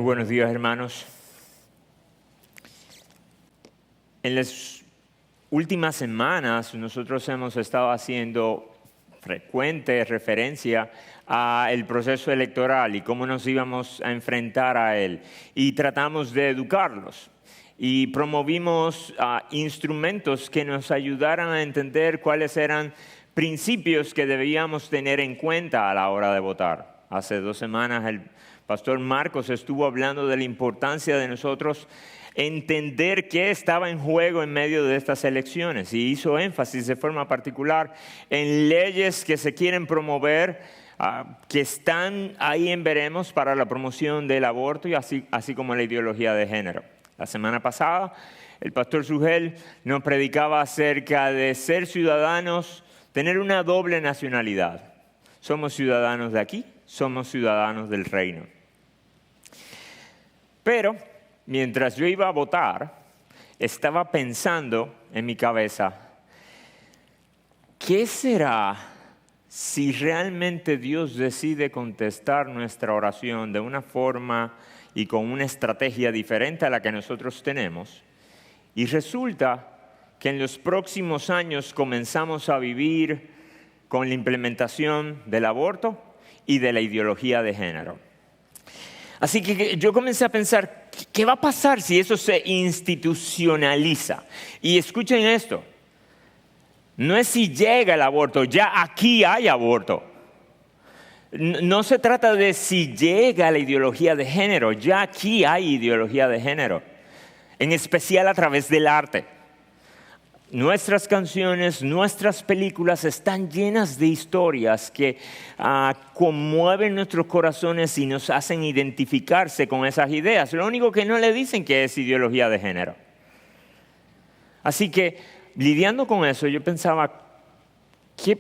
buenos días, hermanos. En las últimas semanas nosotros hemos estado haciendo frecuente referencia al proceso electoral y cómo nos íbamos a enfrentar a él. Y tratamos de educarlos y promovimos instrumentos que nos ayudaran a entender cuáles eran principios que debíamos tener en cuenta a la hora de votar. Hace 2 semanas el pastor Marcos estuvo hablando de la importancia de nosotros entender qué estaba en juego en medio de estas elecciones y hizo énfasis de forma particular en leyes que se quieren promover, que están ahí en veremos para la promoción del aborto y así como la ideología de género. La semana pasada el pastor Sugel nos predicaba acerca de ser ciudadanos, tener una doble nacionalidad. Somos ciudadanos de aquí, somos ciudadanos del reino. Pero mientras yo iba a votar, estaba pensando en mi cabeza, ¿qué será si realmente Dios decide contestar nuestra oración de una forma y con una estrategia diferente a la que nosotros tenemos? Y resulta que en los próximos años comenzamos a vivir con la implementación del aborto y de la ideología de género. Así que yo comencé a pensar, ¿qué va a pasar si eso se institucionaliza? Y escuchen esto, no es si llega el aborto, ya aquí hay aborto. No se trata de si llega la ideología de género, ya aquí hay ideología de género, en especial a través del arte. Nuestras canciones, nuestras películas están llenas de historias que conmueven nuestros corazones y nos hacen identificarse con esas ideas. Lo único que no le dicen que es ideología de género. Así que, lidiando con eso, yo pensaba, ¿qué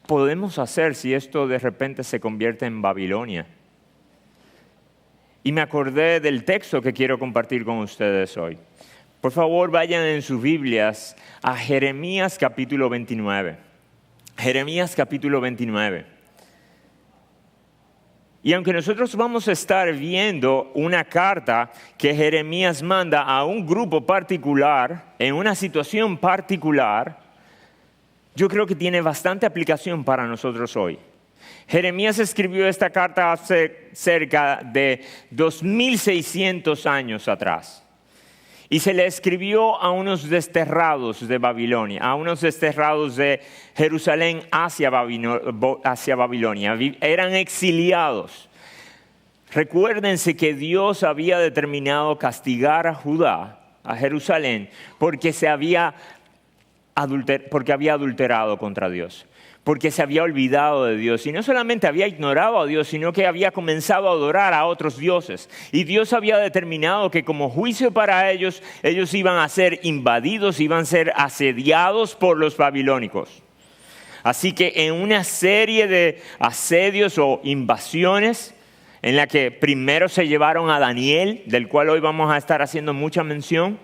podemos hacer si esto de repente se convierte en Babilonia? Y me acordé del texto que quiero compartir con ustedes hoy. Por favor, vayan en sus Biblias a Jeremías capítulo 29. Jeremías capítulo 29. Y aunque nosotros vamos a estar viendo una carta que Jeremías manda a un grupo particular, en una situación particular, yo creo que tiene bastante aplicación para nosotros hoy. Jeremías escribió esta carta hace cerca de 2600 años atrás. Y se le escribió a unos desterrados de Babilonia, a unos desterrados de Jerusalén hacia Babilonia. Eran exiliados. Recuérdense que Dios había determinado castigar a Judá, a Jerusalén, porque había adulterado contra Dios. Porque se había olvidado de Dios. Y no solamente había ignorado a Dios, sino que había comenzado a adorar a otros dioses. Y Dios había determinado que como juicio para ellos, ellos iban a ser invadidos, iban a ser asediados por los babilónicos. Así que en una serie de asedios o invasiones, en la que primero se llevaron a Daniel, del cual hoy vamos a estar haciendo mucha mención,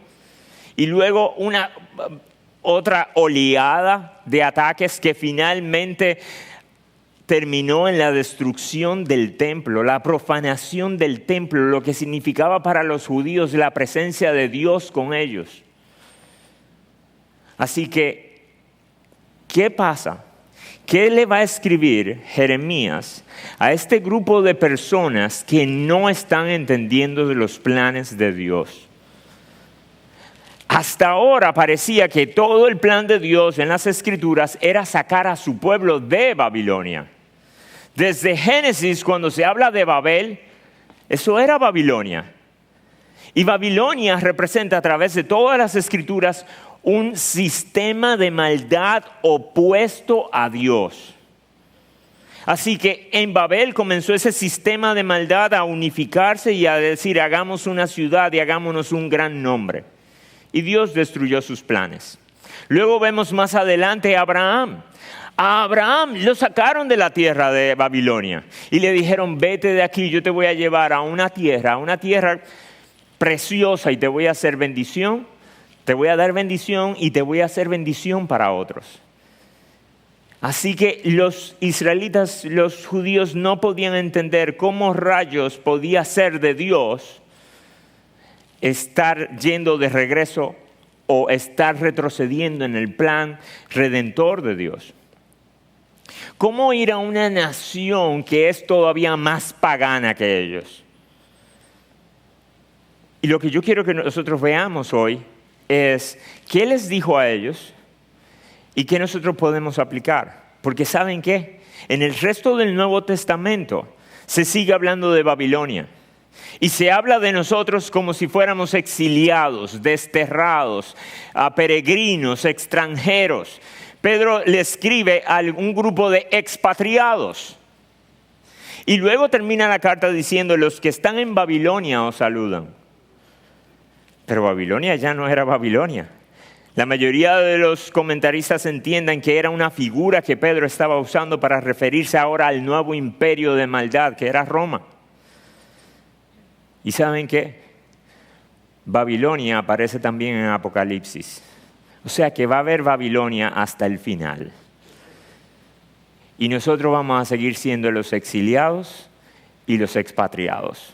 y luego otra oleada de ataques que finalmente terminó en la destrucción del templo, la profanación del templo, lo que significaba para los judíos la presencia de Dios con ellos. Así que, ¿qué pasa? ¿Qué le va a escribir Jeremías a este grupo de personas que no están entendiendo de los planes de Dios? Hasta ahora parecía que todo el plan de Dios en las Escrituras era sacar a su pueblo de Babilonia. Desde Génesis, cuando se habla de Babel, eso era Babilonia. Y Babilonia representa a través de todas las Escrituras un sistema de maldad opuesto a Dios. Así que en Babel comenzó ese sistema de maldad a unificarse y a decir, hagamos una ciudad y hagámonos un gran nombre. Y Dios destruyó sus planes. Luego vemos más adelante a Abraham. A Abraham lo sacaron de la tierra de Babilonia y le dijeron, vete de aquí, yo te voy a llevar a una tierra preciosa y te voy a hacer bendición, te voy a dar bendición y te voy a hacer bendición para otros. Así que los israelitas, los judíos no podían entender cómo rayos podía ser de Dios estar yendo de regreso o estar retrocediendo en el plan redentor de Dios. ¿Cómo ir a una nación que es todavía más pagana que ellos? Y lo que yo quiero que nosotros veamos hoy es qué les dijo a ellos y qué nosotros podemos aplicar. Porque ¿saben qué? En el resto del Nuevo Testamento se sigue hablando de Babilonia. Y se habla de nosotros como si fuéramos exiliados, desterrados, peregrinos, extranjeros. Pedro le escribe a un grupo de expatriados. Y luego termina la carta diciendo, los que están en Babilonia os saludan. Pero Babilonia ya no era Babilonia. La mayoría de los comentaristas entienden que era una figura que Pedro estaba usando para referirse ahora al nuevo imperio de maldad que era Roma. ¿Y saben qué? Babilonia aparece también en Apocalipsis. O sea que va a haber Babilonia hasta el final. Y nosotros vamos a seguir siendo los exiliados y los expatriados.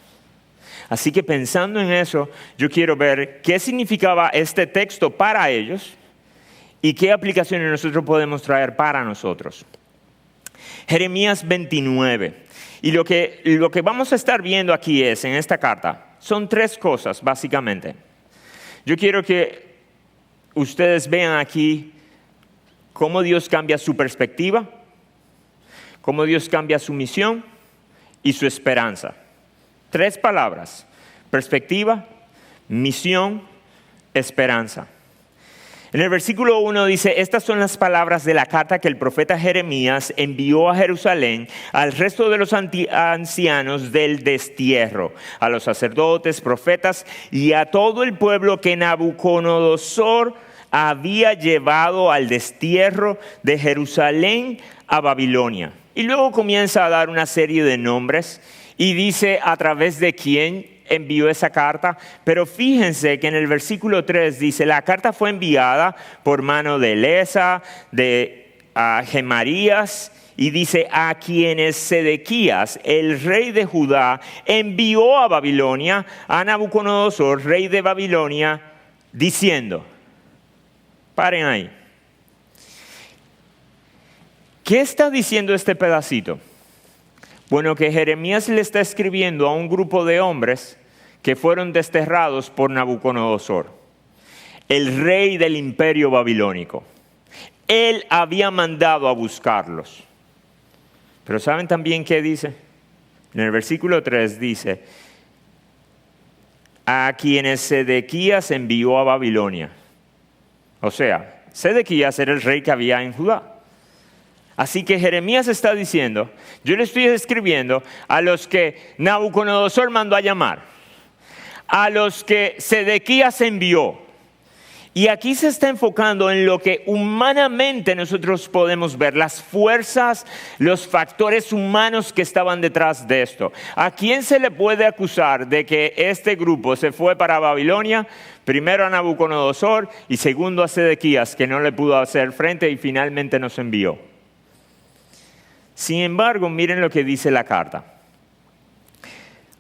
Así que pensando en eso, yo quiero ver qué significaba este texto para ellos y qué aplicaciones nosotros podemos traer para nosotros. Jeremías 29. Y lo que vamos a estar viendo aquí es, en esta carta, son tres cosas básicamente. Yo quiero que ustedes vean aquí cómo Dios cambia su perspectiva, cómo Dios cambia su misión y su esperanza. Tres palabras: perspectiva, misión, esperanza. En el versículo 1 dice, estas son las palabras de la carta que el profeta Jeremías envió a Jerusalén al resto de los ancianos del destierro, a los sacerdotes, profetas y a todo el pueblo que Nabucodonosor había llevado al destierro de Jerusalén a Babilonia. Y luego comienza a dar una serie de nombres y dice a través de quién envió esa carta, pero fíjense que en el versículo 3 dice, la carta fue enviada por mano de Elesa, de Gemarías, y dice, a quienes Sedequías, el rey de Judá, envió a Babilonia, a Nabucodonosor, rey de Babilonia, diciendo, paren ahí. ¿Qué está diciendo este pedacito? Bueno, que Jeremías le está escribiendo a un grupo de hombres que fueron desterrados por Nabucodonosor, el rey del imperio babilónico. Él había mandado a buscarlos. Pero ¿saben también qué dice? En el versículo 3 dice, a quienes Sedequías envió a Babilonia. O sea, Sedequías era el rey que había en Judá. Así que Jeremías está diciendo, yo le estoy escribiendo a los que Nabucodonosor mandó a llamar, a los que Sedequías envió. Y aquí se está enfocando en lo que humanamente nosotros podemos ver, las fuerzas, los factores humanos que estaban detrás de esto. ¿A quién se le puede acusar de que este grupo se fue para Babilonia? Primero a Nabucodonosor y segundo a Sedequías, que no le pudo hacer frente y finalmente nos envió. Sin embargo, miren lo que dice la carta.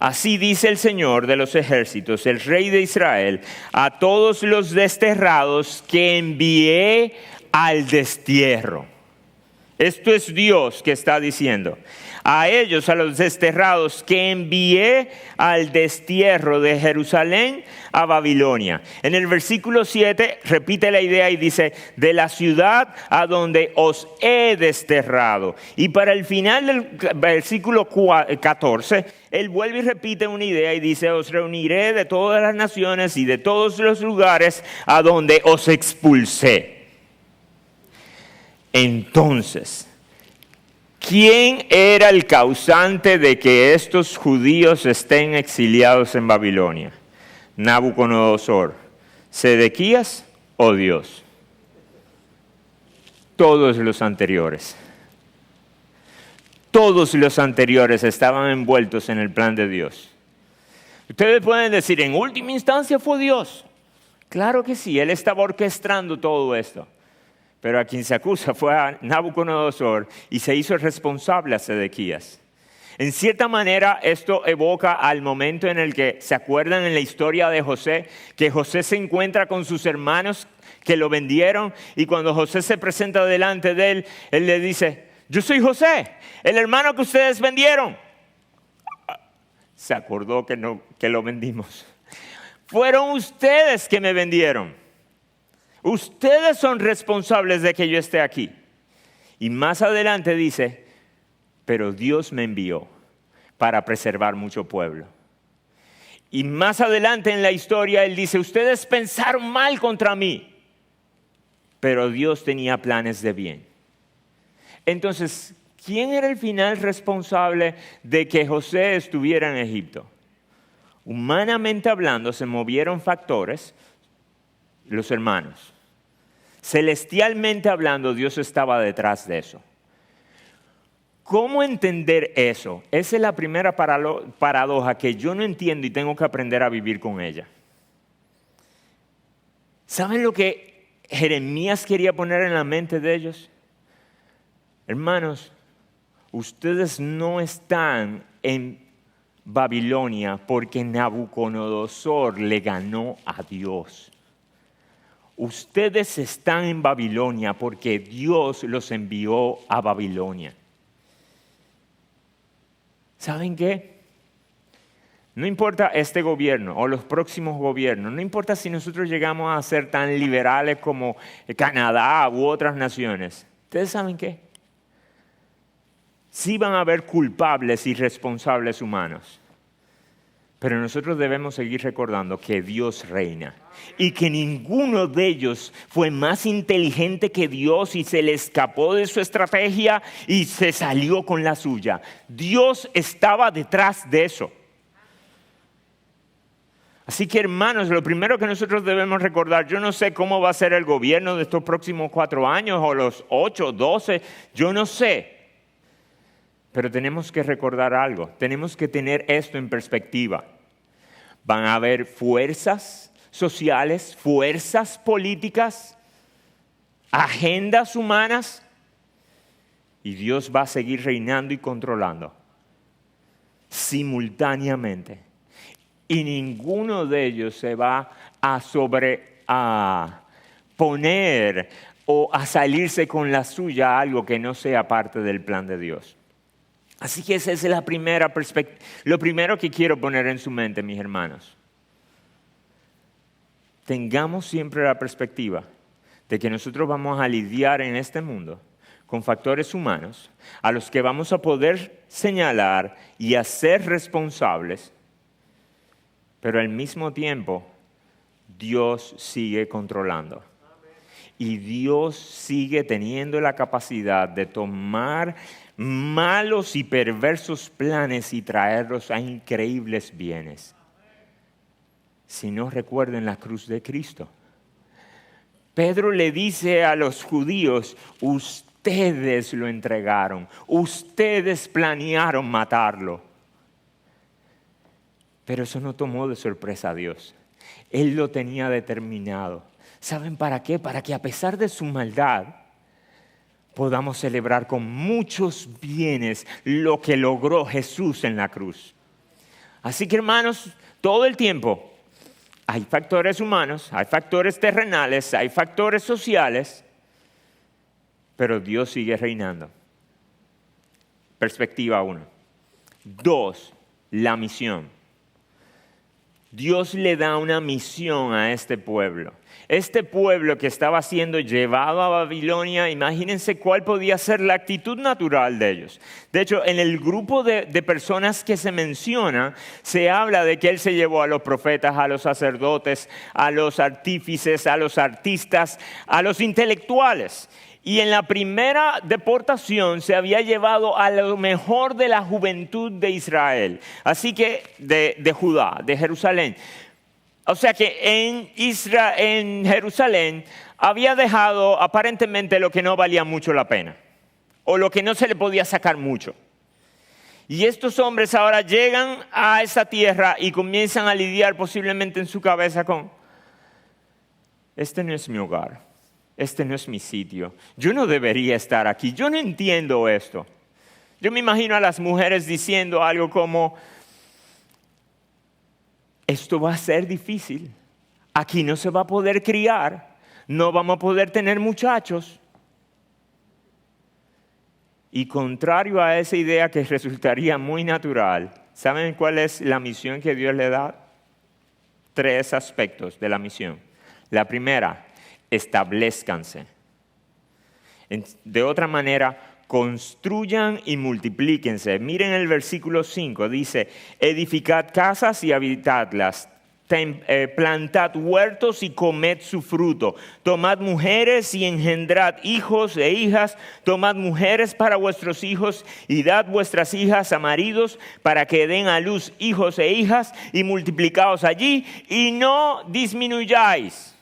Así dice el Señor de los ejércitos, el Rey de Israel, a todos los desterrados que envié al destierro. Esto es Dios que está diciendo. A ellos, a los desterrados que envié al destierro de Jerusalén a Babilonia. En el versículo 7 repite la idea y dice, de la ciudad a donde os he desterrado. Y para el final del versículo 14, él vuelve y repite una idea y dice, os reuniré de todas las naciones y de todos los lugares a donde os expulsé. Entonces, ¿quién era el causante de que estos judíos estén exiliados en Babilonia? ¿Nabucodonosor, Sedequías o Dios? Todos los anteriores. Todos los anteriores estaban envueltos en el plan de Dios. Ustedes pueden decir, en última instancia fue Dios. Claro que sí, Él estaba orquestando todo esto. Pero a quien se acusa fue a Nabucodonosor y se hizo responsable a Sedequías. En cierta manera, esto evoca al momento en el que, ¿se acuerdan en la historia de José? Que José se encuentra con sus hermanos que lo vendieron y cuando José se presenta delante de él, él le dice, yo soy José, el hermano que ustedes vendieron. Se acordó que lo vendimos. Fueron ustedes que me vendieron. Ustedes son responsables de que yo esté aquí. Y más adelante dice, pero Dios me envió para preservar mucho pueblo. Y más adelante en la historia él dice, ustedes pensaron mal contra mí, pero Dios tenía planes de bien. Entonces, ¿quién era el final responsable de que José estuviera en Egipto? Humanamente hablando, se movieron factores, los hermanos. Celestialmente hablando, Dios estaba detrás de eso. ¿Cómo entender eso? Esa es la primera paradoja que yo no entiendo y tengo que aprender a vivir con ella. ¿Saben lo que Jeremías quería poner en la mente de ellos? Hermanos, ustedes no están en Babilonia porque Nabucodonosor le ganó a Dios. Ustedes están en Babilonia porque Dios los envió a Babilonia. ¿Saben qué? No importa este gobierno o los próximos gobiernos, no importa si nosotros llegamos a ser tan liberales como Canadá u otras naciones. ¿Ustedes saben qué? Sí van a haber culpables y responsables humanos. Pero nosotros debemos seguir recordando que Dios reina y que ninguno de ellos fue más inteligente que Dios y se le escapó de su estrategia y se salió con la suya. Dios estaba detrás de eso. Así que hermanos, lo primero que nosotros debemos recordar, yo no sé cómo va a ser el gobierno de estos próximos 4 años o los 8, 12, yo no sé. Pero tenemos que recordar algo, tenemos que tener esto en perspectiva. Van a haber fuerzas sociales, fuerzas políticas, agendas humanas, y Dios va a seguir reinando y controlando simultáneamente. Y ninguno de ellos se va a poner o a salirse con la suya a algo que no sea parte del plan de Dios. Así que esa es la primera perspectiva, lo primero que quiero poner en su mente, mis hermanos. Tengamos siempre la perspectiva de que nosotros vamos a lidiar en este mundo con factores humanos a los que vamos a poder señalar y hacer responsables, pero al mismo tiempo Dios sigue controlando. Y Dios sigue teniendo la capacidad de tomar malos y perversos planes y traerlos a increíbles bienes. Si no recuerden la cruz de Cristo. Pedro le dice a los judíos, ustedes lo entregaron, ustedes planearon matarlo. Pero eso no tomó de sorpresa a Dios. Él lo tenía determinado. ¿Saben para qué? Para que a pesar de su maldad, podamos celebrar con muchos bienes lo que logró Jesús en la cruz. Así que hermanos, todo el tiempo hay factores humanos, hay factores terrenales, hay factores sociales, pero Dios sigue reinando. Perspectiva 1. 2, la misión. Dios le da una misión a este pueblo. Este pueblo que estaba siendo llevado a Babilonia, imagínense cuál podía ser la actitud natural de ellos. De hecho, en el grupo de personas que se menciona, se habla de que Él se llevó a los profetas, a los sacerdotes, a los artífices, a los artistas, a los intelectuales. Y en la primera deportación se había llevado a lo mejor de la juventud de Israel. Así que de Judá, de Jerusalén. O sea que en Jerusalén había dejado aparentemente lo que no valía mucho la pena. O lo que no se le podía sacar mucho. Y estos hombres ahora llegan a esa tierra y comienzan a lidiar posiblemente en su cabeza con, este no es mi hogar. este no es mi sitio, yo no debería estar aquí, yo no entiendo esto. Yo me imagino a las mujeres diciendo algo como, esto va a ser difícil, aquí no se va a poder criar, no vamos a poder tener muchachos. Y contrario a esa idea que resultaría muy natural, ¿saben cuál es la misión que Dios le da? 3 aspectos de la misión. La primera, establezcanse. De otra manera, construyan y multiplíquense. Miren el versículo 5, dice, edificad casas y habitadlas. Plantad huertos y comed su fruto. Tomad mujeres y engendrad hijos e hijas. Tomad mujeres para vuestros hijos y dad vuestras hijas a maridos para que den a luz hijos e hijas y multiplicaos allí y no disminuyáis.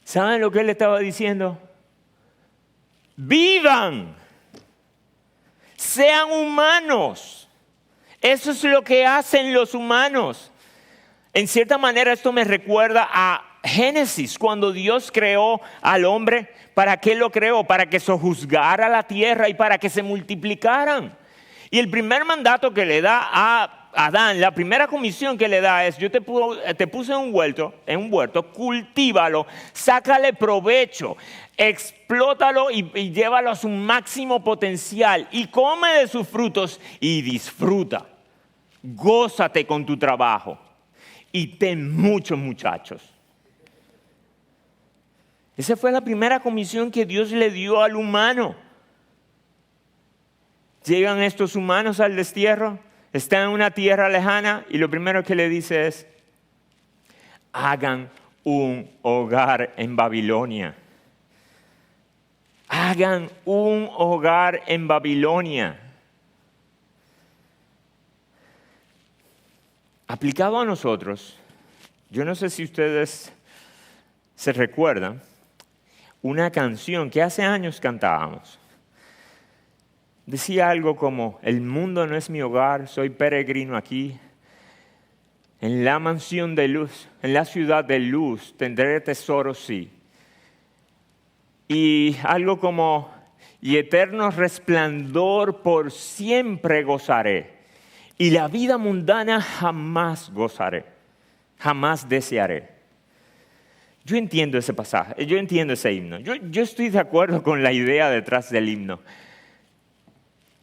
¿Saben lo que él estaba diciendo? Vivan, sean humanos. Eso es lo que hacen los humanos. En cierta manera esto me recuerda a Génesis, cuando Dios creó al hombre. ¿Para qué lo creó? Para que sojuzgara la tierra y para que se multiplicaran. Y el primer mandato que le da a Adán, la primera comisión que le da es, yo te puse en un huerto, cultívalo, sácale provecho, explótalo y llévalo a su máximo potencial y come de sus frutos y disfruta. Gózate con tu trabajo y ten muchos muchachos. Esa fue la primera comisión que Dios le dio al humano. Llegan estos humanos al destierro, están en una tierra lejana y lo primero que le dice es, hagan un hogar en Babilonia. Hagan un hogar en Babilonia. Aplicado a nosotros, yo no sé si ustedes se recuerdan, una canción que hace años cantábamos. Decía algo como, el mundo no es mi hogar, soy peregrino aquí. En la mansión de luz, en la ciudad de luz, tendré tesoros, sí. Y algo como, y eterno resplandor por siempre gozaré. Y la vida mundana jamás gozaré, jamás desearé. Yo entiendo ese pasaje, yo entiendo ese himno. Yo estoy de acuerdo con la idea detrás del himno.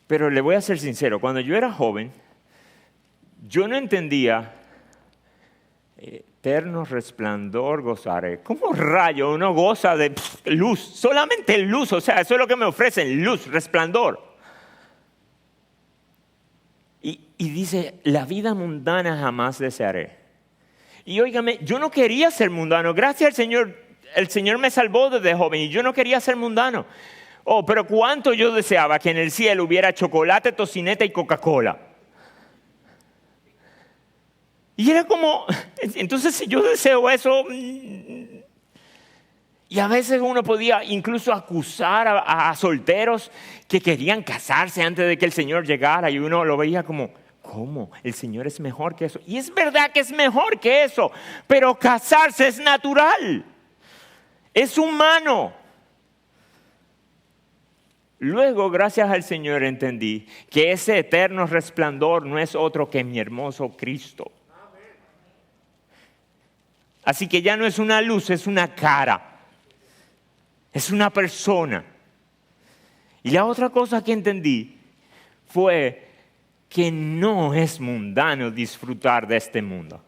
Pero le voy a ser sincero, cuando yo era joven, yo no entendía eterno resplandor gozaré. ¿Cómo rayo uno goza de luz? Solamente luz, o sea, eso es lo que me ofrecen, luz, resplandor. Y dice, la vida mundana jamás desearé. Y óigame, yo no quería ser mundano. Gracias al Señor, el Señor me salvó desde joven y yo no quería ser mundano. Oh, pero cuánto yo deseaba que en el cielo hubiera chocolate, tocineta y Coca-Cola. Y era como, entonces si yo deseo eso, y a veces uno podía incluso acusar a solteros que querían casarse antes de que el Señor llegara y uno lo veía como, ¿cómo? El Señor es mejor que eso. Y es verdad que es mejor que eso, pero casarse es natural, es humano. Luego, gracias al Señor, entendí que ese eterno resplandor no es otro que mi hermoso Cristo. Así que ya no es una luz, es una cara. Es una persona. Y la otra cosa que entendí fue que no es mundano disfrutar de este mundo.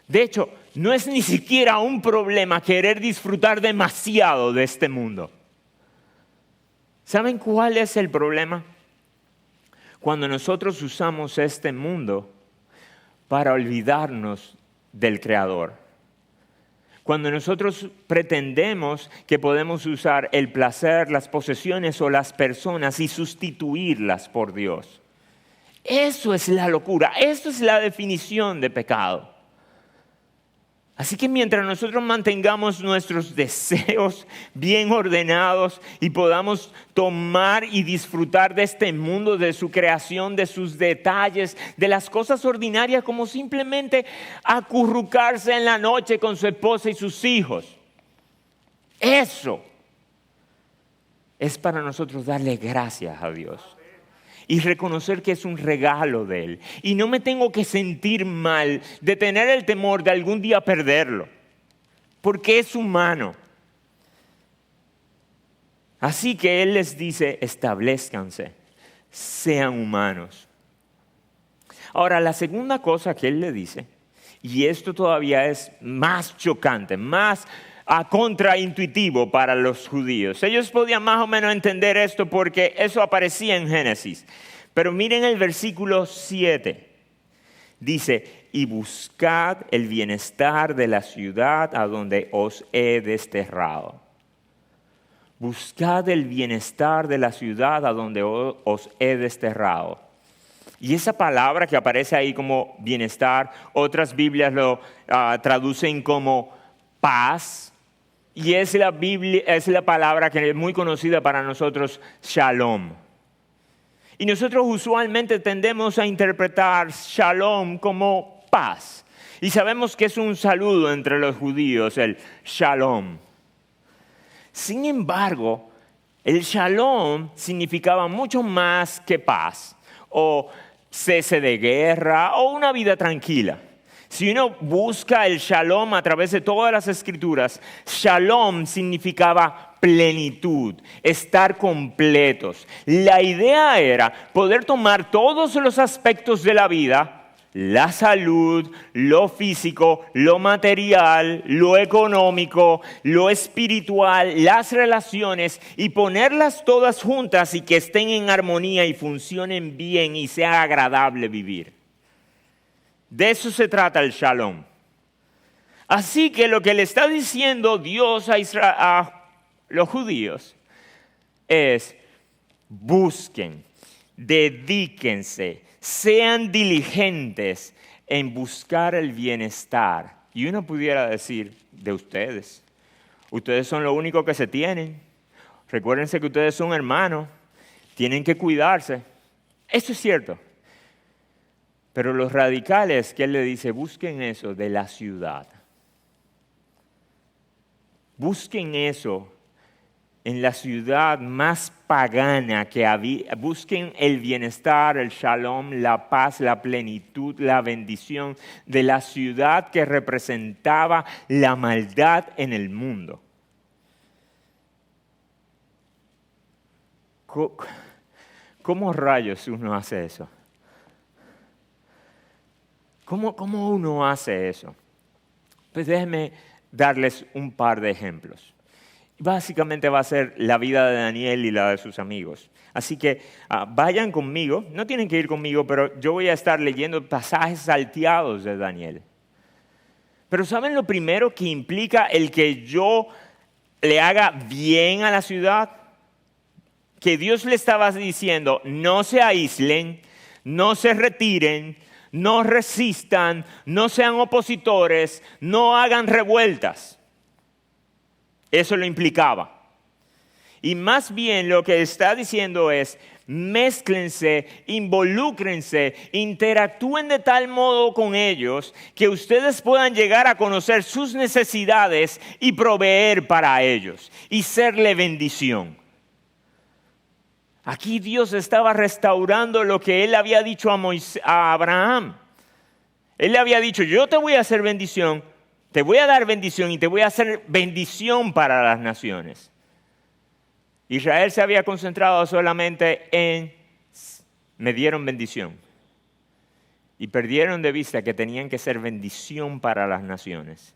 De hecho, no es ni siquiera un problema querer disfrutar demasiado de este mundo. ¿Saben cuál es el problema? Cuando nosotros usamos este mundo para olvidarnos del Creador. Cuando nosotros pretendemos que podemos usar el placer, las posesiones o las personas y sustituirlas por Dios. Eso es la locura, eso es la definición de pecado. Así que mientras nosotros mantengamos nuestros deseos bien ordenados y podamos tomar y disfrutar de este mundo, de su creación, de sus detalles, de las cosas ordinarias, como simplemente acurrucarse en la noche con su esposa y sus hijos. Eso es para nosotros darle gracias a Dios y reconocer que es un regalo de Él. Y no me tengo que sentir mal de tener el temor de algún día perderlo, porque es humano. Así que Él les dice, establezcanse, sean humanos. Ahora, la segunda cosa que Él le dice, y esto todavía es más chocante, más contraintuitivo para los judíos. Ellos podían más o menos entender esto porque eso aparecía en Génesis. Pero miren el versículo 7. Dice, y buscad el bienestar de la ciudad a donde os he desterrado. Buscad el bienestar de la ciudad a donde os he desterrado. Y esa palabra que aparece ahí como bienestar, otras Biblias lo traducen como paz. Y es la palabra que es muy conocida para nosotros, shalom. Y nosotros usualmente tendemos a interpretar shalom como paz. Y sabemos que es un saludo entre los judíos, el shalom. Sin embargo, el shalom significaba mucho más que paz, o cese de guerra, o una vida tranquila. Si uno busca el shalom a través de todas las escrituras, shalom significaba plenitud, estar completos. La idea era poder tomar todos los aspectos de la vida, la salud, lo físico, lo material, lo económico, lo espiritual, las relaciones, y ponerlas todas juntas y que estén en armonía y funcionen bien y sea agradable vivir. De eso se trata el shalom. Así que lo que le está diciendo Dios a los judíos es: busquen, dedíquense, sean diligentes en buscar el bienestar. Y uno pudiera decir de ustedes. Ustedes son lo único que se tienen. Recuérdense que ustedes son hermanos. Tienen que cuidarse. Eso es cierto. Pero los radicales, que Él le dice, busquen eso de la ciudad. Busquen eso en la ciudad más pagana que había. Busquen el bienestar, el shalom, la paz, la plenitud, la bendición de la ciudad que representaba la maldad en el mundo. ¿Cómo rayos uno hace eso? ¿Cómo uno hace eso? Pues déjenme darles un par de ejemplos. Básicamente va a ser la vida de Daniel y la de sus amigos. Así que vayan conmigo, no tienen que ir conmigo, pero yo voy a estar leyendo pasajes salteados de Daniel. Pero ¿saben lo primero que implica el que yo le haga bien a la ciudad? Que Dios le estaba diciendo, no se aíslen, no se retiren, no resistan, no sean opositores, no hagan revueltas. Eso lo implicaba. Y más bien lo que está diciendo es, mézclense, involúcrense, interactúen de tal modo con ellos que ustedes puedan llegar a conocer sus necesidades y proveer para ellos y serle bendición. Aquí Dios estaba restaurando lo que Él había dicho a Abraham. Él le había dicho, yo te voy a hacer bendición, te voy a dar bendición y te voy a hacer bendición para las naciones. Israel se había concentrado solamente en, me dieron bendición. Y perdieron de vista que tenían que ser bendición para las naciones.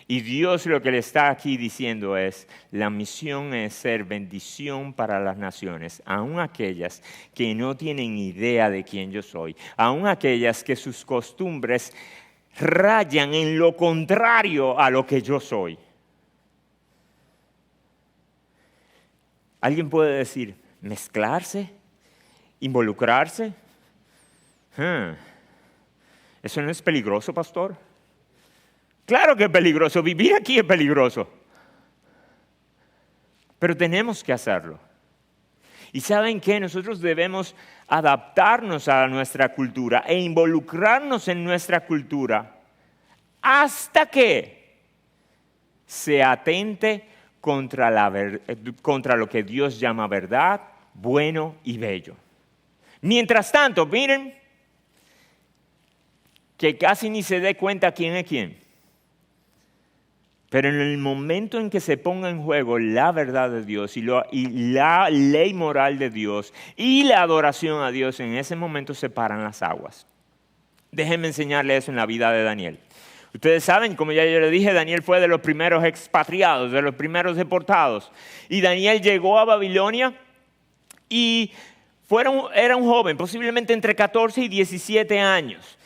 Y Dios lo que le está aquí diciendo es, la misión es ser bendición para las naciones, aun aquellas que no tienen idea de quién yo soy, aun aquellas que sus costumbres rayan en lo contrario a lo que yo soy. Alguien puede decir, ¿mezclarse? ¿Involucrarse? ¿Eso no es peligroso, pastor? Claro que es peligroso, vivir aquí es peligroso. Pero tenemos que hacerlo. ¿Y saben qué? Nosotros debemos adaptarnos a nuestra cultura e involucrarnos en nuestra cultura hasta que se atente contra lo que Dios llama verdad, bueno y bello. Mientras tanto, miren, que casi ni se dé cuenta quién es quién. Pero en el momento en que se ponga en juego la verdad de Dios y la ley moral de Dios y la adoración a Dios, en ese momento se paran las aguas. Déjenme enseñarles eso en la vida de Daniel. Ustedes saben, como ya yo les dije, Daniel fue de los primeros expatriados, de los primeros deportados. Y Daniel llegó a Babilonia y era un joven, posiblemente entre 14 y 17 años.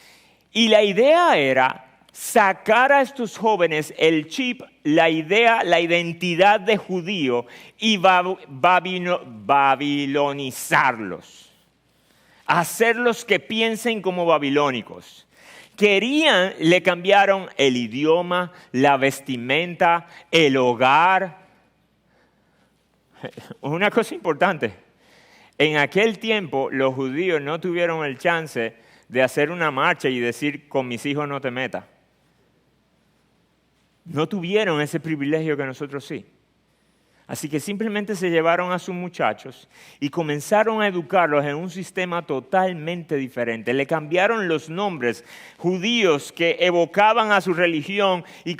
Y la idea era sacar a estos jóvenes el chip, la idea, la identidad de judío y babilonizarlos. Hacerlos que piensen como babilónicos. Le cambiaron el idioma, la vestimenta, el hogar. Una cosa importante, en aquel tiempo los judíos no tuvieron el chance de hacer una marcha y decir, con mis hijos no te metas. No tuvieron ese privilegio que nosotros sí. Así que simplemente se llevaron a sus muchachos y comenzaron a educarlos en un sistema totalmente diferente. Le cambiaron los nombres judíos que evocaban a su religión y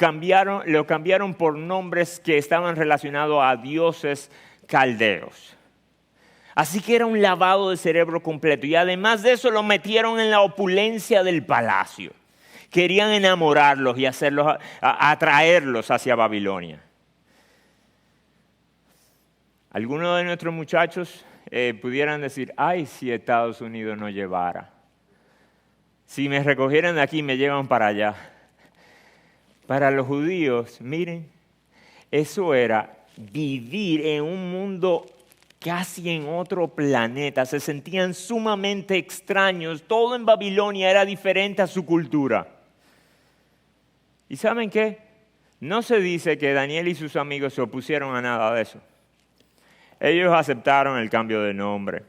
lo cambiaron por nombres que estaban relacionados a dioses caldeos. Así que era un lavado de cerebro completo. Y además de eso lo metieron en la opulencia del palacio. Querían enamorarlos y atraerlos hacia Babilonia. Algunos de nuestros muchachos pudieran decir, ay, si Estados Unidos no llevara. Si me recogieran de aquí, me llevan para allá. Para los judíos, miren, eso era vivir en un mundo casi en otro planeta. Se sentían sumamente extraños. Todo en Babilonia era diferente a su cultura. ¿Y saben qué? No se dice que Daniel y sus amigos se opusieron a nada de eso. Ellos aceptaron el cambio de nombre,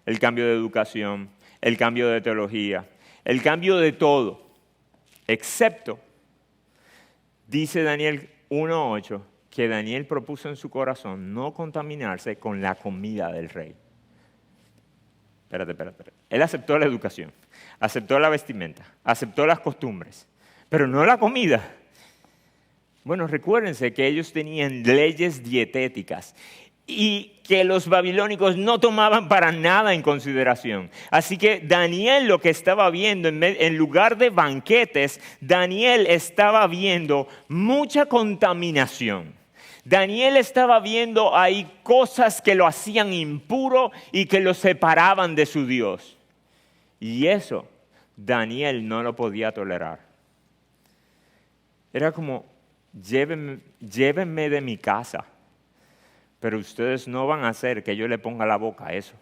el cambio de educación, el cambio de teología, el cambio de todo, excepto, dice Daniel 1:8, que Daniel propuso en su corazón no contaminarse con la comida del rey. Espérate. Él aceptó la educación, aceptó la vestimenta, aceptó las costumbres, pero no la comida. Bueno, recuérdense que ellos tenían leyes dietéticas y que los babilónicos no tomaban para nada en consideración. Así que Daniel lo que estaba viendo, en lugar de banquetes, Daniel estaba viendo mucha contaminación. Daniel estaba viendo ahí cosas que lo hacían impuro y que lo separaban de su Dios. Y eso Daniel no lo podía tolerar. Era como, llévenme de mi casa. Pero ustedes no van a hacer que yo le ponga la boca a eso.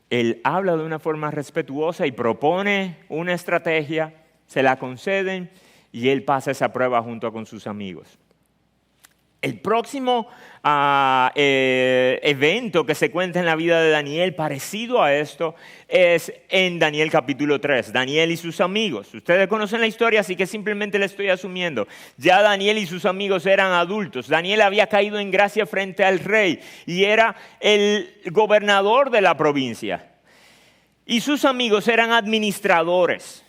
Él habla de una forma respetuosa y propone una estrategia, se la conceden y él pasa esa prueba junto con sus amigos. El próximo evento que se cuenta en la vida de Daniel, parecido a esto, es en Daniel capítulo 3. Daniel y sus amigos. Ustedes conocen la historia, así que simplemente le estoy asumiendo. Ya Daniel y sus amigos eran adultos. Daniel había caído en gracia frente al rey y era el gobernador de la provincia. Y sus amigos eran administradores.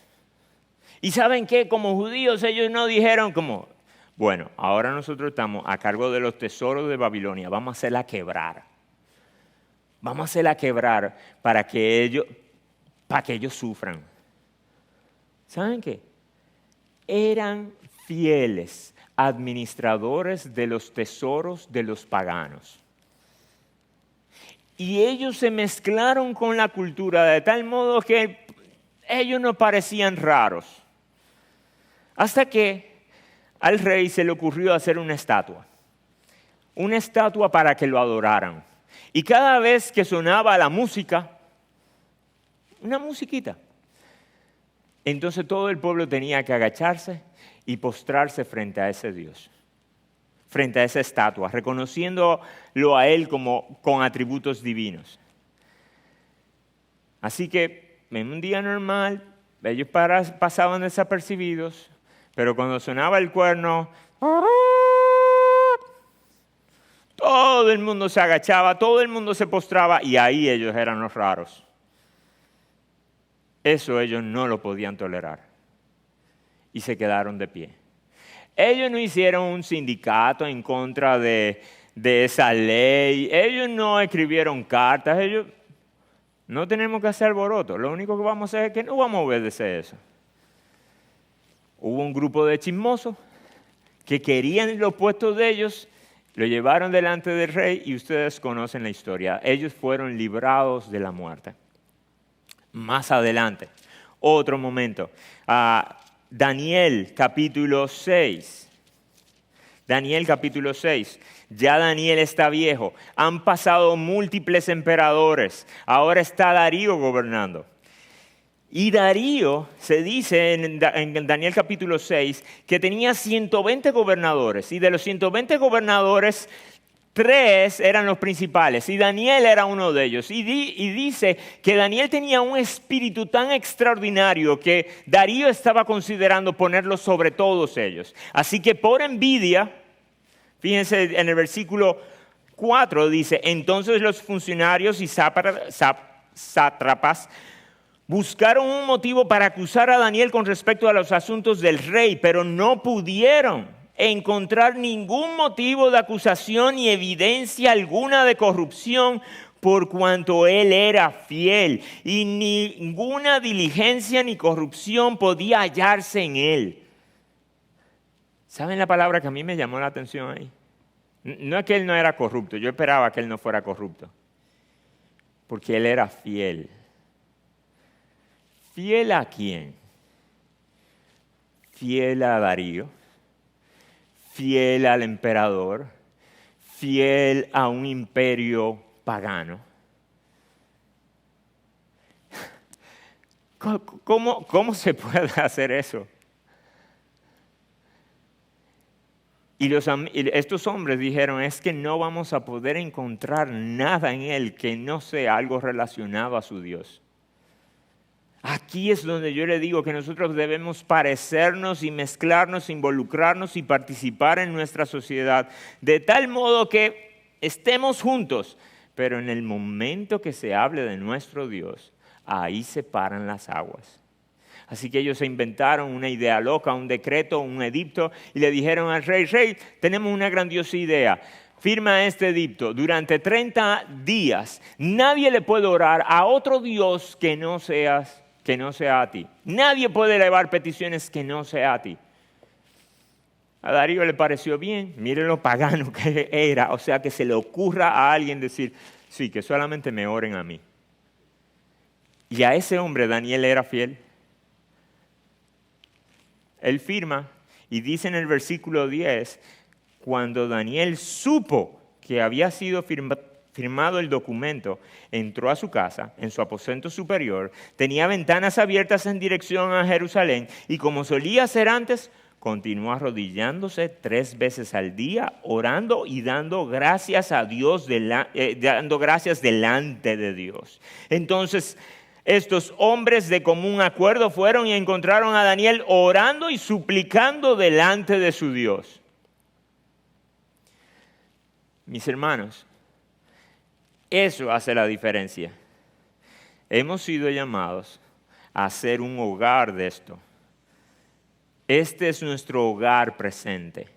¿Y saben qué? Como judíos ellos no dijeron como, bueno, ahora nosotros estamos a cargo de los tesoros de Babilonia, vamos a hacerla quebrar. Vamos a hacerla quebrar para que ellos sufran. ¿Saben qué? Eran fieles administradores de los tesoros de los paganos. Y ellos se mezclaron con la cultura de tal modo que ellos no parecían raros. Hasta que al rey se le ocurrió hacer una estatua para que lo adoraran. Y cada vez que sonaba la música, una musiquita, Entonces todo el pueblo tenía que agacharse y postrarse frente a ese Dios, frente a esa estatua, reconociéndolo a Él como con atributos divinos. Así que en un día normal, ellos pasaban desapercibidos, pero cuando sonaba el cuerno, todo el mundo se agachaba, todo el mundo se postraba y ahí ellos eran los raros. Eso ellos no lo podían tolerar y se quedaron de pie. Ellos no hicieron un sindicato en contra de esa ley, ellos no escribieron cartas, ellos no tenemos que hacer alboroto, lo único que vamos a hacer es que no vamos a obedecer eso. Hubo un grupo de chismosos que querían los puestos de ellos, lo llevaron delante del rey y ustedes conocen la historia. Ellos fueron librados de la muerte. Más adelante, otro momento. Daniel capítulo 6. Daniel capítulo 6. Ya Daniel está viejo. Han pasado múltiples emperadores. Ahora está Darío gobernando. Y Darío, se dice en Daniel capítulo 6, que tenía 120 gobernadores. Y de los 120 gobernadores, 3 eran los principales. Y Daniel era uno de ellos. Y dice que Daniel tenía un espíritu tan extraordinario que Darío estaba considerando ponerlo sobre todos ellos. Así que por envidia, fíjense en el versículo 4 dice, entonces los funcionarios y sátrapas buscaron un motivo para acusar a Daniel con respecto a los asuntos del rey, pero no pudieron encontrar ningún motivo de acusación ni evidencia alguna de corrupción, por cuanto él era fiel, y ninguna diligencia ni corrupción podía hallarse en él. ¿Saben la palabra que a mí me llamó la atención ahí? No es que él no era corrupto, yo esperaba que él no fuera corrupto, porque él era fiel. ¿Fiel a quién? Fiel a Darío, fiel al emperador, fiel a un imperio pagano. ¿Cómo se puede hacer eso? Y estos hombres dijeron, es que no vamos a poder encontrar nada en él que no sea algo relacionado a su Dios. Aquí es donde yo le digo que nosotros debemos parecernos y mezclarnos, involucrarnos y participar en nuestra sociedad, de tal modo que estemos juntos, pero en el momento que se hable de nuestro Dios, ahí se paran las aguas. Así que ellos se inventaron una idea loca, un decreto, un edicto, y le dijeron al rey, rey, tenemos una grandiosa idea. Firma este edicto. Durante 30 días nadie le puede orar a otro Dios que no sea a ti. Nadie puede elevar peticiones que no sea a ti. A Darío le pareció bien, miren lo pagano que era, o sea, que se le ocurra a alguien decir, sí, que solamente me oren a mí. Y a ese hombre Daniel era fiel. Él firma y dice en el versículo 10, cuando Daniel supo que había sido firmado el documento, entró a su casa, en su aposento superior, tenía ventanas abiertas en dirección a Jerusalén y como solía hacer antes, continuó arrodillándose 3 veces al día, orando y dando gracias a Dios, dando gracias delante de Dios. Entonces, estos hombres de común acuerdo fueron y encontraron a Daniel orando y suplicando delante de su Dios. Mis hermanos, eso hace la diferencia. Hemos sido llamados a ser un hogar de esto. Este es nuestro hogar presente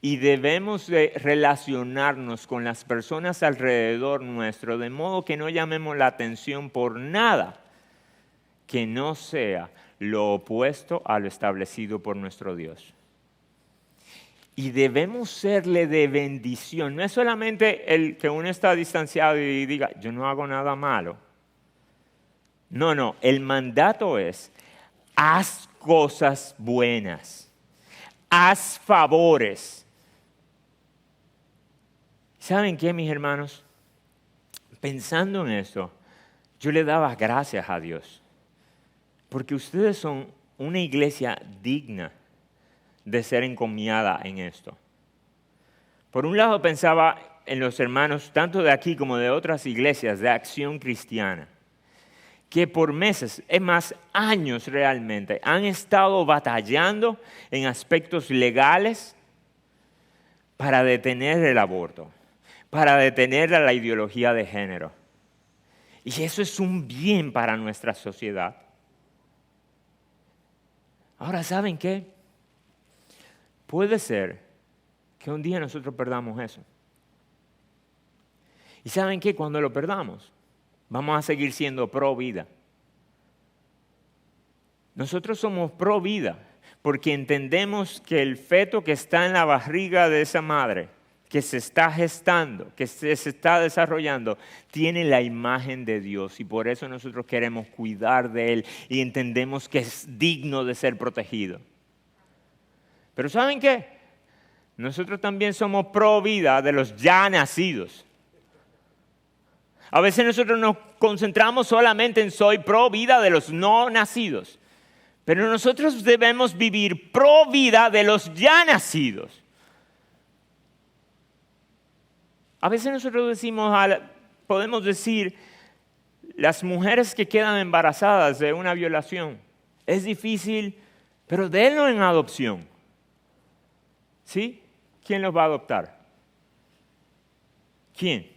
y debemos de relacionarnos con las personas alrededor nuestro de modo que no llamemos la atención por nada que no sea lo opuesto a lo establecido por nuestro Dios. Y debemos serle de bendición. No es solamente el que uno está distanciado y diga, yo no hago nada malo. No, el mandato es, haz cosas buenas, haz favores. ¿Saben qué, mis hermanos? Pensando en esto, yo le daba gracias a Dios, porque ustedes son una iglesia digna de ser encomiada en esto. Por un lado pensaba en los hermanos, tanto de aquí como de otras iglesias de Acción Cristiana, que por meses, es más, años realmente, han estado batallando en aspectos legales para detener el aborto, para detener la ideología de género. Y eso es un bien para nuestra sociedad. Ahora, ¿saben qué? Puede ser que un día nosotros perdamos eso. ¿Y saben qué? Cuando lo perdamos, vamos a seguir siendo pro vida. Nosotros somos pro vida porque entendemos que el feto que está en la barriga de esa madre, que se está gestando, que se está desarrollando, tiene la imagen de Dios y por eso nosotros queremos cuidar de él y entendemos que es digno de ser protegido. Pero ¿saben qué? Nosotros también somos pro vida de los ya nacidos. A veces nosotros nos concentramos solamente en soy pro vida de los no nacidos. Pero nosotros debemos vivir pro vida de los ya nacidos. A veces nosotros podemos decir, las mujeres que quedan embarazadas de una violación, es difícil, pero denlo en adopción. ¿Sí? ¿Quién los va a adoptar? ¿Quién?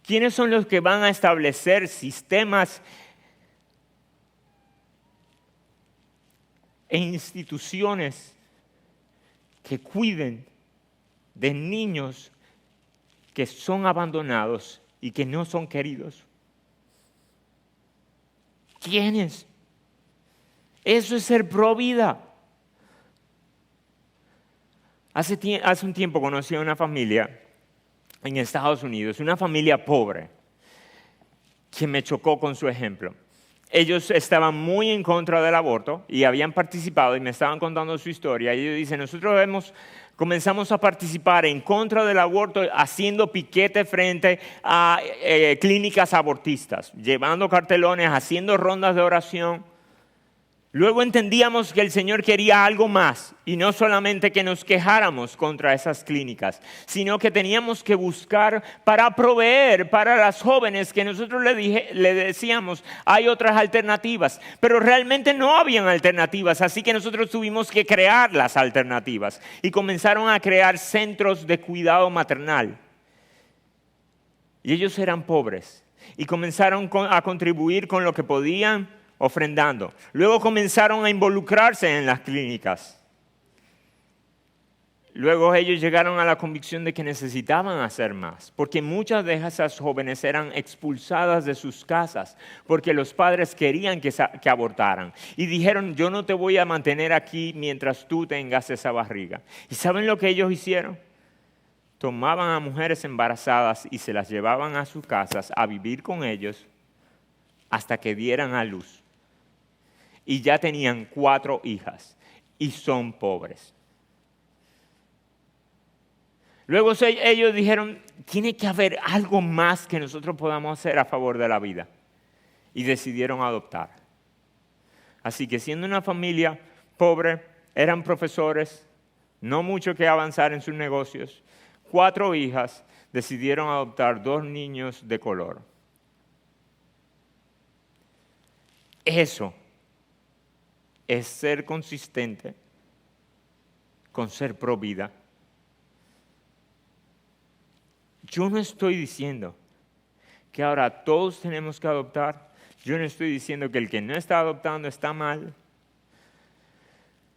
¿Quiénes son los que van a establecer sistemas e instituciones que cuiden de niños que son abandonados y que no son queridos? ¿Quiénes? Eso es ser pro vida. Hace un tiempo conocí a una familia en Estados Unidos, una familia pobre, que me chocó con su ejemplo. Ellos estaban muy en contra del aborto y habían participado y me estaban contando su historia. Y ellos dicen, nosotros comenzamos a participar en contra del aborto haciendo piquete frente a clínicas abortistas, llevando cartelones, haciendo rondas de oración. Luego entendíamos que el Señor quería algo más y no solamente que nos quejáramos contra esas clínicas, sino que teníamos que buscar para proveer para las jóvenes que nosotros le decíamos, hay otras alternativas, pero realmente no habían alternativas, así que nosotros tuvimos que crear las alternativas y comenzaron a crear centros de cuidado maternal. Y ellos eran pobres y comenzaron a contribuir con lo que podían, ofrendando. Luego comenzaron a involucrarse en las clínicas. Luego ellos llegaron a la convicción de que necesitaban hacer más, porque muchas de esas jóvenes eran expulsadas de sus casas, porque los padres querían que abortaran. Y dijeron, yo no te voy a mantener aquí mientras tú tengas esa barriga. ¿Y saben lo que ellos hicieron? Tomaban a mujeres embarazadas y se las llevaban a sus casas a vivir con ellos hasta que dieran a luz. Y ya tenían 4 hijas y son pobres. Luego ellos dijeron, tiene que haber algo más que nosotros podamos hacer a favor de la vida. Y decidieron adoptar. Así que siendo una familia pobre, eran profesores, no mucho que avanzar en sus negocios, 4 hijas, decidieron adoptar 2 niños de color. Eso es ser consistente con ser pro vida. Yo no estoy diciendo que ahora todos tenemos que adoptar. Yo no estoy diciendo que el que no está adoptando está mal.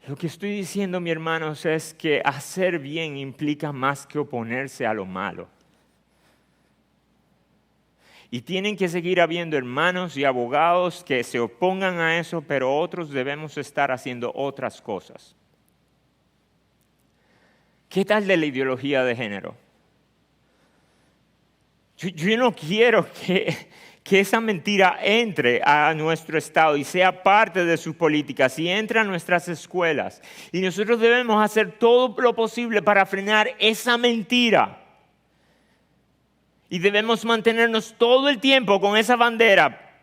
Lo que estoy diciendo, mis hermanos, es que hacer bien implica más que oponerse a lo malo. Y tienen que seguir habiendo hermanos y abogados que se opongan a eso, pero otros debemos estar haciendo otras cosas. ¿Qué tal de la ideología de género? Yo no quiero que esa mentira entre a nuestro Estado y sea parte de sus políticas y entre a nuestras escuelas. Y nosotros debemos hacer todo lo posible para frenar esa mentira. Y debemos mantenernos todo el tiempo con esa bandera.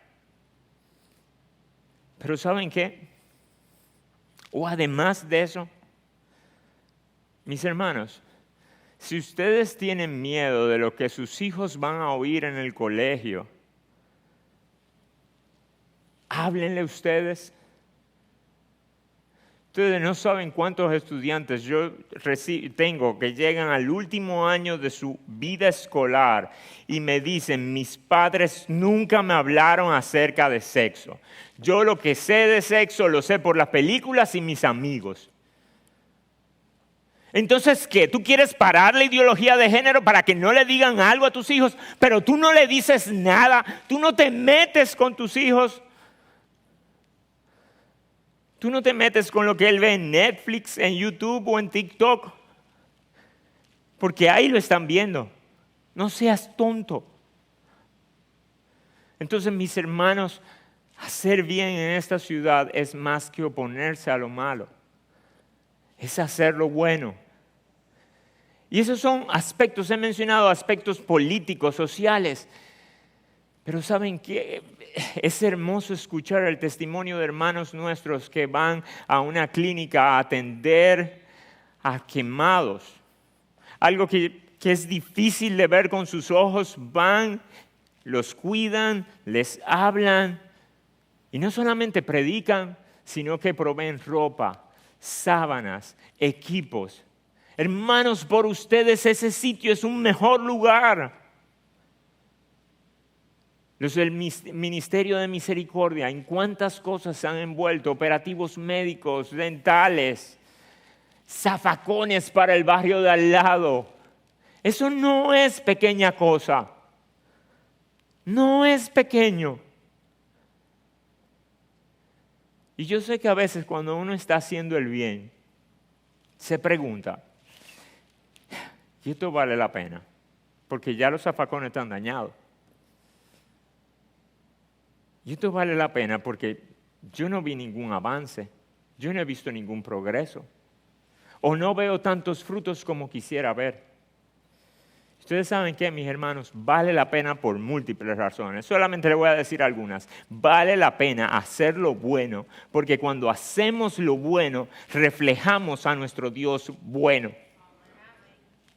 Pero ¿saben qué? O además de eso, mis hermanos, si ustedes tienen miedo de lo que sus hijos van a oír en el colegio, háblenle ustedes. Ustedes no saben cuántos estudiantes yo tengo que llegan al último año de su vida escolar y me dicen, mis padres nunca me hablaron acerca de sexo. Yo lo que sé de sexo lo sé por las películas y mis amigos. Entonces, ¿qué? ¿Tú quieres parar la ideología de género para que no le digan algo a tus hijos, pero tú no le dices nada? ¿Tú no te metes con tus hijos? ¿Tú no te metes con lo que él ve en Netflix, en YouTube o en TikTok? Porque ahí lo están viendo. No seas tonto. Entonces, mis hermanos, hacer bien en esta ciudad es más que oponerse a lo malo. Es hacer lo bueno. Y esos son aspectos, he mencionado aspectos políticos, sociales. Pero ¿saben qué? Es hermoso escuchar el testimonio de hermanos nuestros que van a una clínica a atender a quemados. Algo que es difícil de ver con sus ojos, van, los cuidan, les hablan y no solamente predican, sino que proveen ropa, sábanas, equipos. Hermanos, por ustedes ese sitio es un mejor lugar. Los del Ministerio de Misericordia, ¿en cuántas cosas se han envuelto? Operativos médicos, dentales, zafacones para el barrio de al lado. Eso no es pequeña cosa. No es pequeño. Y yo sé que a veces cuando uno está haciendo el bien, se pregunta, ¿y esto vale la pena? Porque ya los zafacones están dañados. Y esto vale la pena porque yo no vi ningún avance, yo no he visto ningún progreso, o no veo tantos frutos como quisiera ver. Ustedes saben que, mis hermanos, vale la pena por múltiples razones. Solamente les voy a decir algunas. Vale la pena hacer lo bueno, porque cuando hacemos lo bueno, reflejamos a nuestro Dios bueno.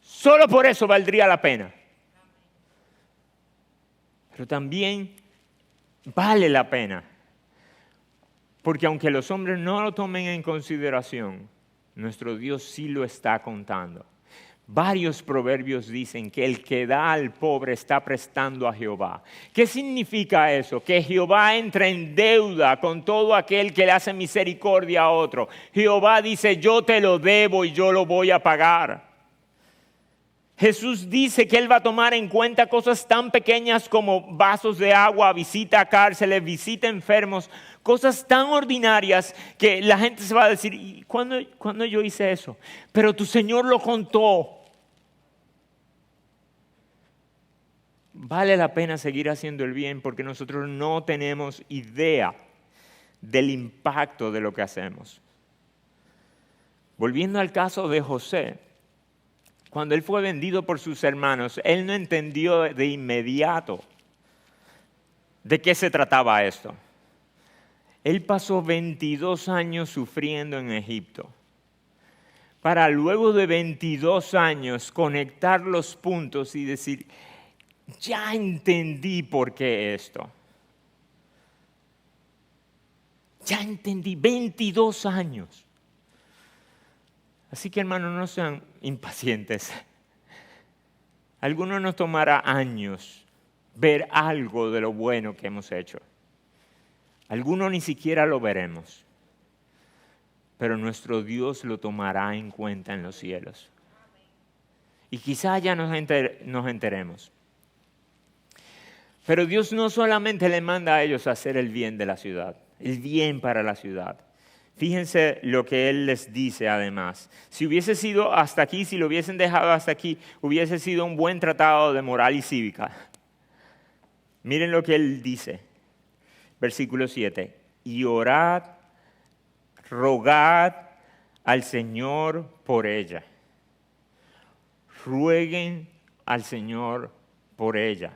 Solo por eso valdría la pena. Pero también vale la pena, porque aunque los hombres no lo tomen en consideración, nuestro Dios sí lo está contando. Varios proverbios dicen que el que da al pobre está prestando a Jehová. ¿Qué significa eso? Que Jehová entra en deuda con todo aquel que le hace misericordia a otro. Jehová dice, yo te lo debo y yo lo voy a pagar. Jesús dice que Él va a tomar en cuenta cosas tan pequeñas como vasos de agua, visita a cárceles, visita enfermos, cosas tan ordinarias que la gente se va a decir, ¿y cuándo yo hice eso? Pero tu Señor lo contó. Vale la pena seguir haciendo el bien porque nosotros no tenemos idea del impacto de lo que hacemos. Volviendo al caso de José, cuando él fue vendido por sus hermanos, él no entendió de inmediato de qué se trataba esto. Él pasó 22 años sufriendo en Egipto, para luego de 22 años conectar los puntos y decir, ya entendí por qué esto. Ya entendí, 22 años. Así que, hermanos, no sean impacientes. A algunos nos tomará años ver algo de lo bueno que hemos hecho. Algunos ni siquiera lo veremos. Pero nuestro Dios lo tomará en cuenta en los cielos. Y quizá ya nos enteremos. Pero Dios no solamente le manda a ellos a hacer el bien de la ciudad, el bien para la ciudad. Fíjense lo que Él les dice además. Si hubiese sido hasta aquí, si lo hubiesen dejado hasta aquí, hubiese sido un buen tratado de moral y cívica. Miren lo que Él dice. Versículo 7. Y orad, rogad al Señor por ella. Rueguen al Señor por ella.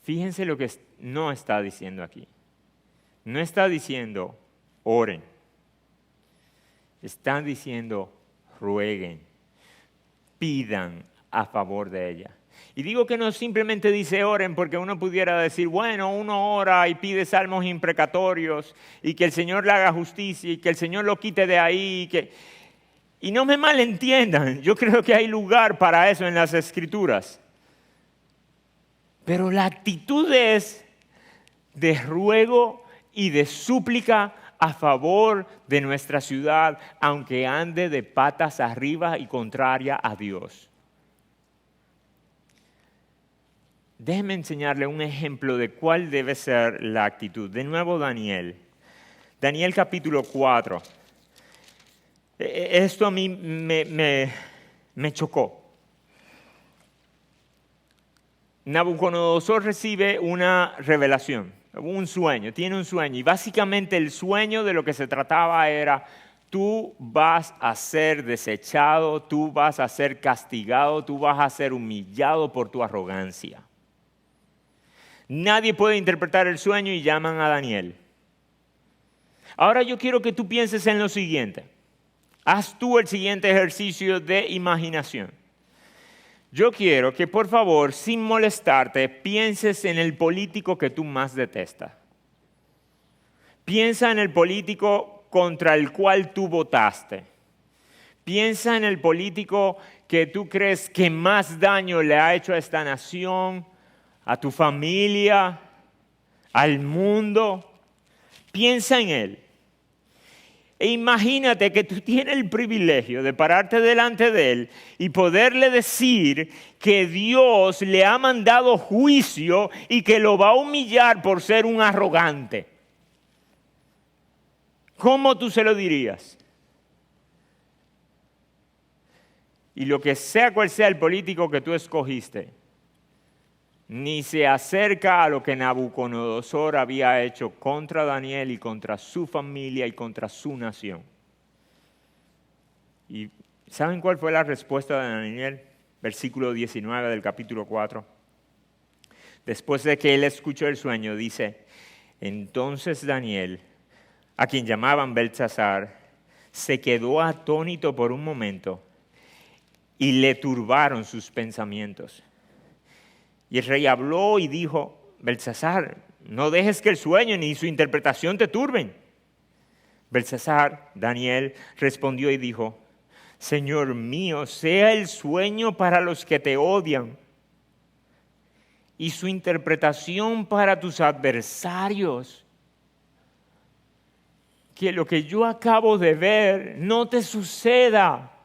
Fíjense lo que no está diciendo aquí. No está diciendo oren. Está diciendo rueguen, pidan a favor de ella. Y digo que no simplemente dice oren porque uno pudiera decir, bueno, uno ora y pide salmos imprecatorios y que el Señor le haga justicia y que el Señor lo quite de ahí. Y no me malentiendan, yo creo que hay lugar para eso en las Escrituras. Pero la actitud es de ruego y de súplica a favor de nuestra ciudad, aunque ande de patas arriba y contraria a Dios. Déjenme enseñarle un ejemplo de cuál debe ser la actitud. De nuevo Daniel. Daniel capítulo 4. Esto a mí me chocó. Nabucodonosor recibe una revelación, un sueño, tiene un sueño. Y básicamente el sueño de lo que se trataba era, tú vas a ser desechado, tú vas a ser castigado, tú vas a ser humillado por tu arrogancia. Nadie puede interpretar el sueño y llaman a Daniel. Ahora yo quiero que tú pienses en lo siguiente. Haz tú el siguiente ejercicio de imaginación. Yo quiero que por favor, sin molestarte, pienses en el político que tú más detestas. Piensa en el político contra el cual tú votaste. Piensa en el político que tú crees que más daño le ha hecho a esta nación, a tu familia, al mundo. Piensa en él. E imagínate que tú tienes el privilegio de pararte delante de él y poderle decir que Dios le ha mandado juicio y que lo va a humillar por ser un arrogante. ¿Cómo tú se lo dirías? Y lo que sea cual sea el político que tú escogiste, ni se acerca a lo que Nabucodonosor había hecho contra Daniel y contra su familia y contra su nación. ¿Y saben cuál fue la respuesta de Daniel? Versículo 19 del capítulo 4. Después de que él escuchó el sueño, dice, entonces Daniel, a quien llamaban Beltsasar, se quedó atónito por un momento y le turbaron sus pensamientos. Y el rey habló y dijo, Beltsasar, no dejes que el sueño ni su interpretación te turben. Beltsasar, Daniel, respondió y dijo, Señor mío, sea el sueño para los que te odian y su interpretación para tus adversarios. Que lo que yo acabo de ver no te suceda.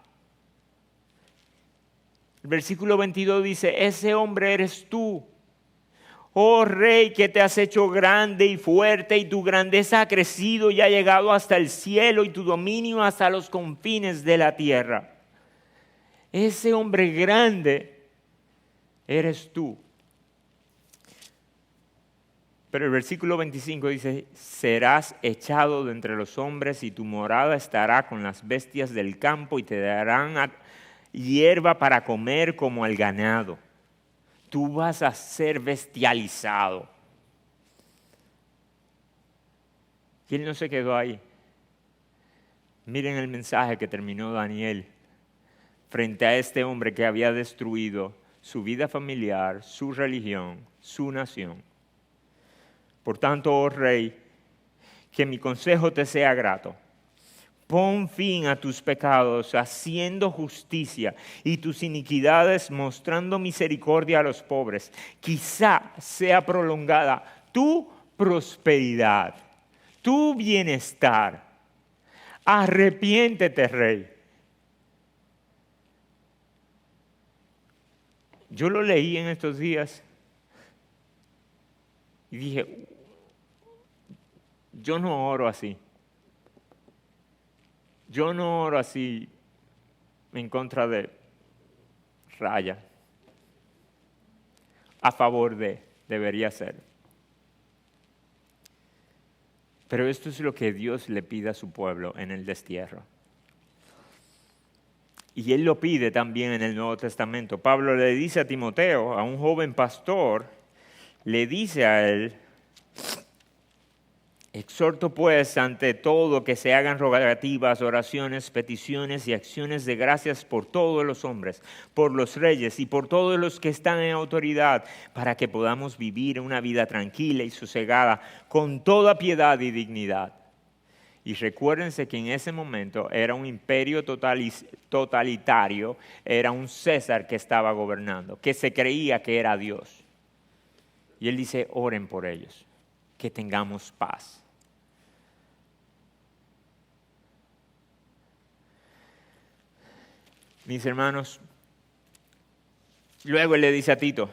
El versículo 22 dice, ese hombre eres tú, oh rey, que te has hecho grande y fuerte y tu grandeza ha crecido y ha llegado hasta el cielo y tu dominio hasta los confines de la tierra. Ese hombre grande eres tú. Pero el versículo 25 dice, serás echado de entre los hombres y tu morada estará con las bestias del campo y te darán hierba para comer como al ganado. Tú vas a ser bestializado. Y él no se quedó ahí. Miren el mensaje que terminó Daniel frente a este hombre que había destruido su vida familiar, su religión, su nación. Por tanto, oh rey, que mi consejo te sea grato. Pon fin a tus pecados, haciendo justicia, y tus iniquidades, mostrando misericordia a los pobres. Quizá sea prolongada tu prosperidad, tu bienestar. Arrepiéntete, rey. Yo lo leí en estos días y dije, yo no oro así. Yo no oro así en contra de Raya. A favor de, debería ser. Pero esto es lo que Dios le pide a su pueblo en el destierro. Y Él lo pide también en el Nuevo Testamento. Pablo le dice a Timoteo, a un joven pastor, le dice a él: exhorto pues ante todo que se hagan rogativas, oraciones, peticiones y acciones de gracias por todos los hombres, por los reyes y por todos los que están en autoridad, para que podamos vivir una vida tranquila y sosegada, con toda piedad y dignidad. Y recuérdense que en ese momento era un imperio totalitario, era un César que estaba gobernando, que se creía que era Dios. Y él dice: oren por ellos, que tengamos paz. Mis hermanos, luego él le dice a Tito: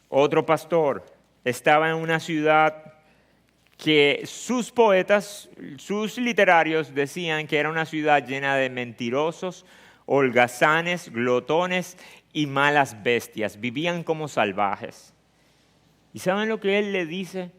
otro pastor estaba en una ciudad que sus poetas, sus literarios decían que era una ciudad llena de mentirosos, holgazanes, glotones y malas bestias. Vivían como salvajes. ¿Y saben lo que él le dice?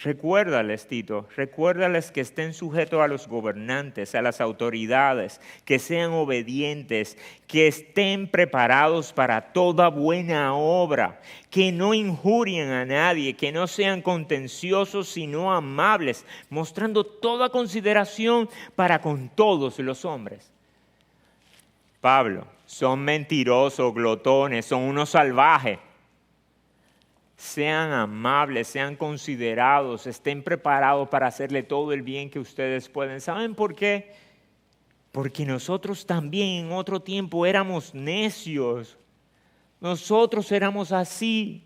Recuérdales, Tito, recuérdales que estén sujetos a los gobernantes, a las autoridades, que sean obedientes, que estén preparados para toda buena obra, que no injurien a nadie, que no sean contenciosos sino amables, mostrando toda consideración para con todos los hombres. Pablo, son mentirosos, glotones, son unos salvajes. Sean amables, sean considerados, estén preparados para hacerle todo el bien que ustedes pueden. ¿Saben por qué? Porque nosotros también en otro tiempo éramos necios. Nosotros éramos así,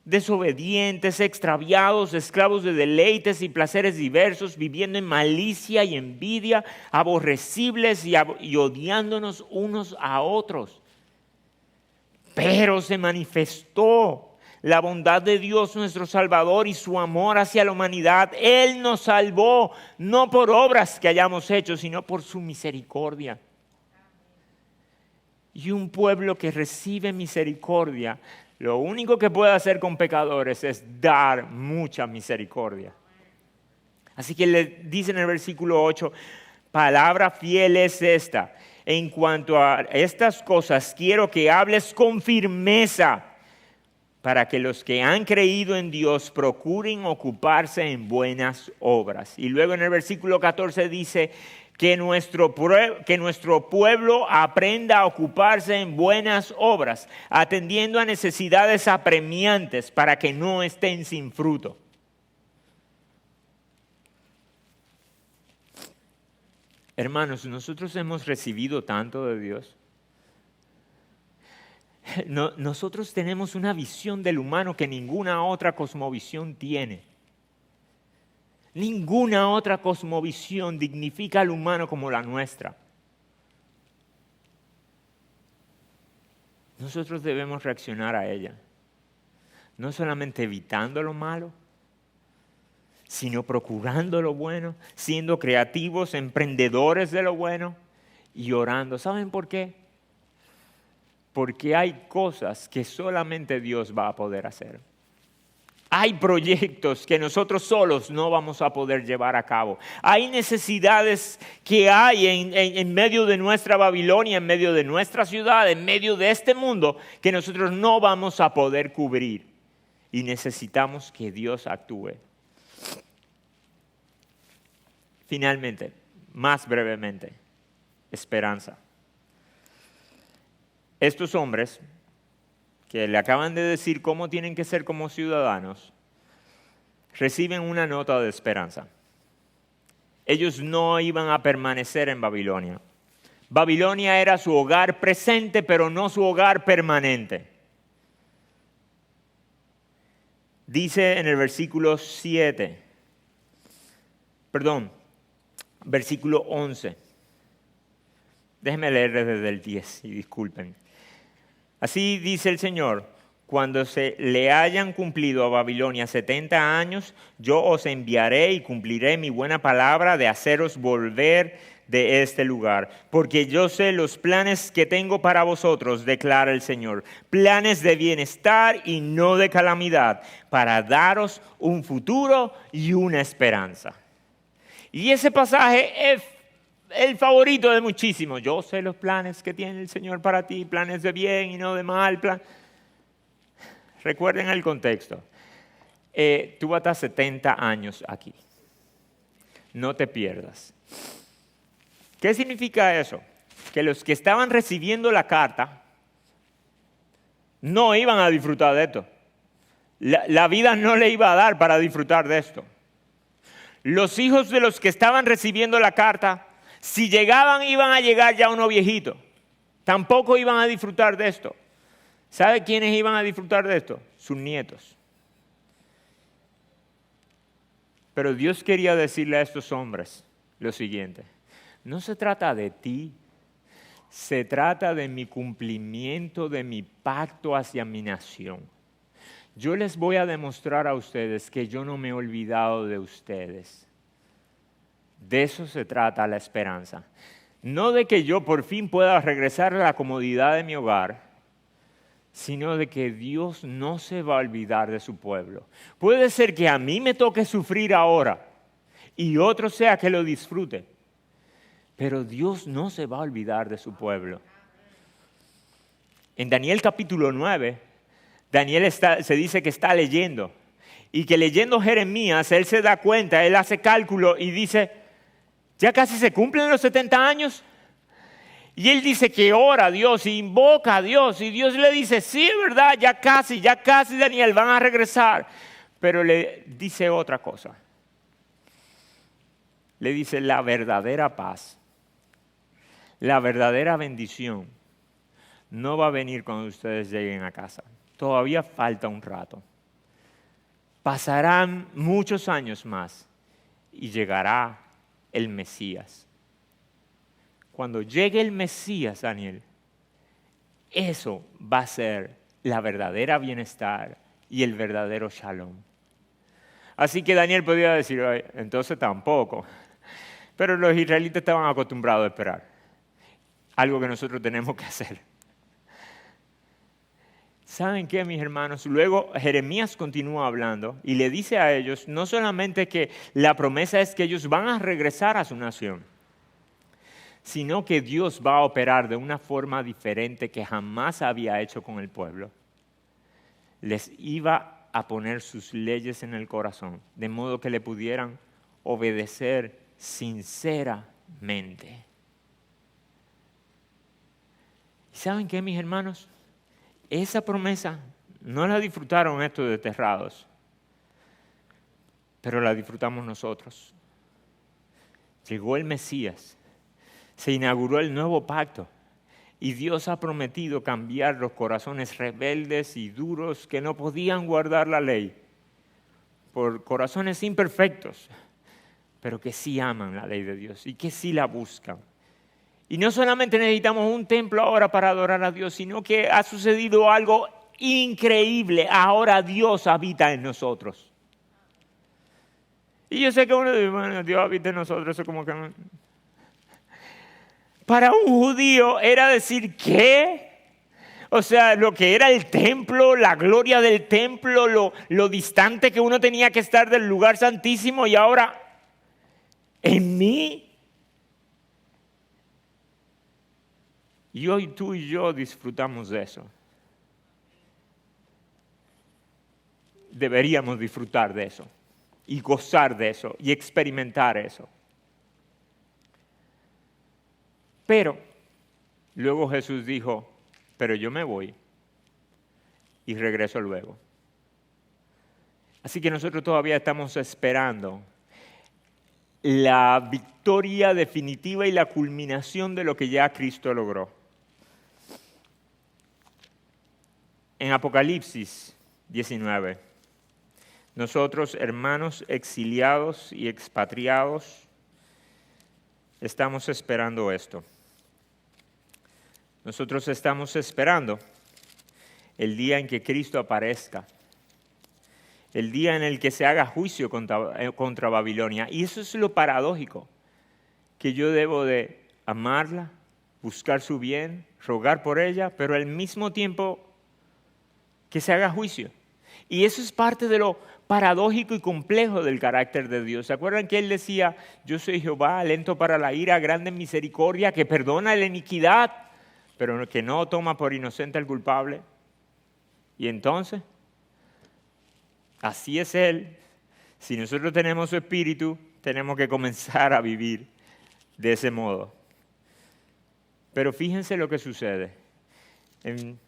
desobedientes, extraviados, esclavos de deleites y placeres diversos, viviendo en malicia y envidia, aborrecibles y odiándonos unos a otros. Pero se manifestó la bondad de Dios nuestro Salvador y su amor hacia la humanidad. Él nos salvó, no por obras que hayamos hecho, sino por su misericordia. Y un pueblo que recibe misericordia, lo único que puede hacer con pecadores es dar mucha misericordia. Así que le dice en el versículo 8, palabra fiel es esta: en cuanto a estas cosas quiero que hables con firmeza, para que los que han creído en Dios procuren ocuparse en buenas obras. Y luego en el versículo 14 dice que nuestro pueblo aprenda a ocuparse en buenas obras, atendiendo a necesidades apremiantes para que no estén sin fruto. Hermanos, nosotros hemos recibido tanto de Dios. Nosotros tenemos una visión del humano que ninguna otra cosmovisión tiene. Ninguna otra cosmovisión dignifica al humano como la nuestra. Nosotros debemos reaccionar a ella, no solamente evitando lo malo, sino procurando lo bueno, siendo creativos, emprendedores de lo bueno y orando. ¿Saben por qué? Porque hay cosas que solamente Dios va a poder hacer. Hay proyectos que nosotros solos no vamos a poder llevar a cabo. Hay necesidades que hay en medio de nuestra Babilonia, en medio de nuestra ciudad, en medio de este mundo, que nosotros no vamos a poder cubrir. Y necesitamos que Dios actúe. Finalmente, más brevemente, esperanza. Estos hombres que le acaban de decir cómo tienen que ser como ciudadanos, reciben una nota de esperanza. Ellos no iban a permanecer en Babilonia. Babilonia era su hogar presente, pero no su hogar permanente. Dice en el versículo 11. Déjenme leer desde el 10 y disculpen. Así dice el Señor: cuando se le hayan cumplido a Babilonia 70 años, yo os enviaré y cumpliré mi buena palabra de haceros volver de este lugar. Porque yo sé los planes que tengo para vosotros, declara el Señor. Planes de bienestar y no de calamidad, para daros un futuro y una esperanza. Y ese pasaje es el favorito de muchísimos. Yo sé los planes que tiene el Señor para ti, planes de bien y no de mal. Recuerden el contexto. Tú vas a estar 70 años aquí. No te pierdas. ¿Qué significa eso? Que los que estaban recibiendo la carta no iban a disfrutar de esto. La vida no le iba a dar para disfrutar de esto. Los hijos de los que estaban recibiendo la carta, si llegaban, iban a llegar ya unos viejitos. Tampoco iban a disfrutar de esto. ¿Sabe quiénes iban a disfrutar de esto? Sus nietos. Pero Dios quería decirle a estos hombres lo siguiente: no se trata de ti, se trata de mi cumplimiento de mi pacto hacia mi nación. Yo les voy a demostrar a ustedes que yo no me he olvidado de ustedes. De eso se trata la esperanza. No de que yo por fin pueda regresar a la comodidad de mi hogar, sino de que Dios no se va a olvidar de su pueblo. Puede ser que a mí me toque sufrir ahora y otro sea que lo disfrute, pero Dios no se va a olvidar de su pueblo. En Daniel capítulo 9, Daniel se dice que está leyendo y que leyendo Jeremías, él se da cuenta, él hace cálculo y dice, ya casi se cumplen los 70 años. Y él dice que ora a Dios y invoca a Dios. Y Dios le dice, sí, es verdad, ya casi, Daniel, van a regresar. Pero le dice otra cosa. Le dice, la verdadera paz, la verdadera bendición, no va a venir cuando ustedes lleguen a casa. Todavía falta un rato. Pasarán muchos años más y llegará el Mesías. Cuando llegue el Mesías, Daniel, eso va a ser la verdadera bienestar y el verdadero shalom. Así que Daniel podía decir, entonces tampoco. Pero los israelitas estaban acostumbrados a esperar. Algo que nosotros tenemos que hacer. ¿Saben qué, mis hermanos? Luego Jeremías continúa hablando y le dice a ellos no solamente que la promesa es que ellos van a regresar a su nación, sino que Dios va a operar de una forma diferente que jamás había hecho con el pueblo. Les iba a poner sus leyes en el corazón, de modo que le pudieran obedecer sinceramente. ¿Saben qué, mis hermanos? Esa promesa no la disfrutaron estos desterrados, pero la disfrutamos nosotros. Llegó el Mesías, se inauguró el nuevo pacto y Dios ha prometido cambiar los corazones rebeldes y duros que no podían guardar la ley por corazones imperfectos, pero que sí aman la ley de Dios y que sí la buscan. Y no solamente necesitamos un templo ahora para adorar a Dios, sino que ha sucedido algo increíble. Ahora Dios habita en nosotros. Y yo sé que uno dice, bueno, Dios habita en nosotros, eso como que... Para un judío era decir, ¿qué? O sea, lo que era el templo, la gloria del templo, lo distante que uno tenía que estar del lugar santísimo, y ahora, en mí... Y hoy tú y yo disfrutamos de eso. Deberíamos disfrutar de eso y gozar de eso y experimentar eso. Pero luego Jesús dijo, pero yo me voy y regreso luego. Así que nosotros todavía estamos esperando la victoria definitiva y la culminación de lo que ya Cristo logró. En Apocalipsis 19, nosotros, hermanos exiliados y expatriados, estamos esperando esto. Nosotros estamos esperando el día en que Cristo aparezca, el día en el que se haga juicio contra Babilonia. Y eso es lo paradójico, que yo debo de amarla, buscar su bien, rogar por ella, pero al mismo tiempo que se haga juicio. Y eso es parte de lo paradójico y complejo del carácter de Dios. ¿Se acuerdan que Él decía, yo soy Jehová, lento para la ira, grande en misericordia, que perdona la iniquidad, pero que no toma por inocente al culpable? Y entonces, así es Él. Si nosotros tenemos su espíritu, tenemos que comenzar a vivir de ese modo. Pero fíjense lo que sucede. En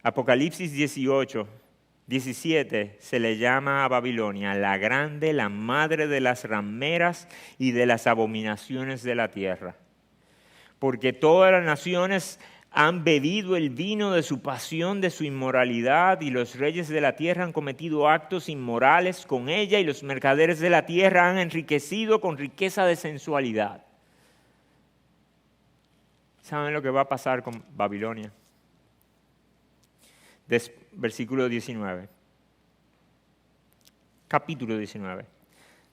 Apocalipsis 17 se le llama a Babilonia la grande, la madre de las rameras y de las abominaciones de la tierra. Porque todas las naciones han bebido el vino de su pasión, de su inmoralidad, y los reyes de la tierra han cometido actos inmorales con ella, y los mercaderes de la tierra han enriquecido con riqueza de sensualidad. ¿Saben lo que va a pasar con Babilonia? Versículo 19. Capítulo 19.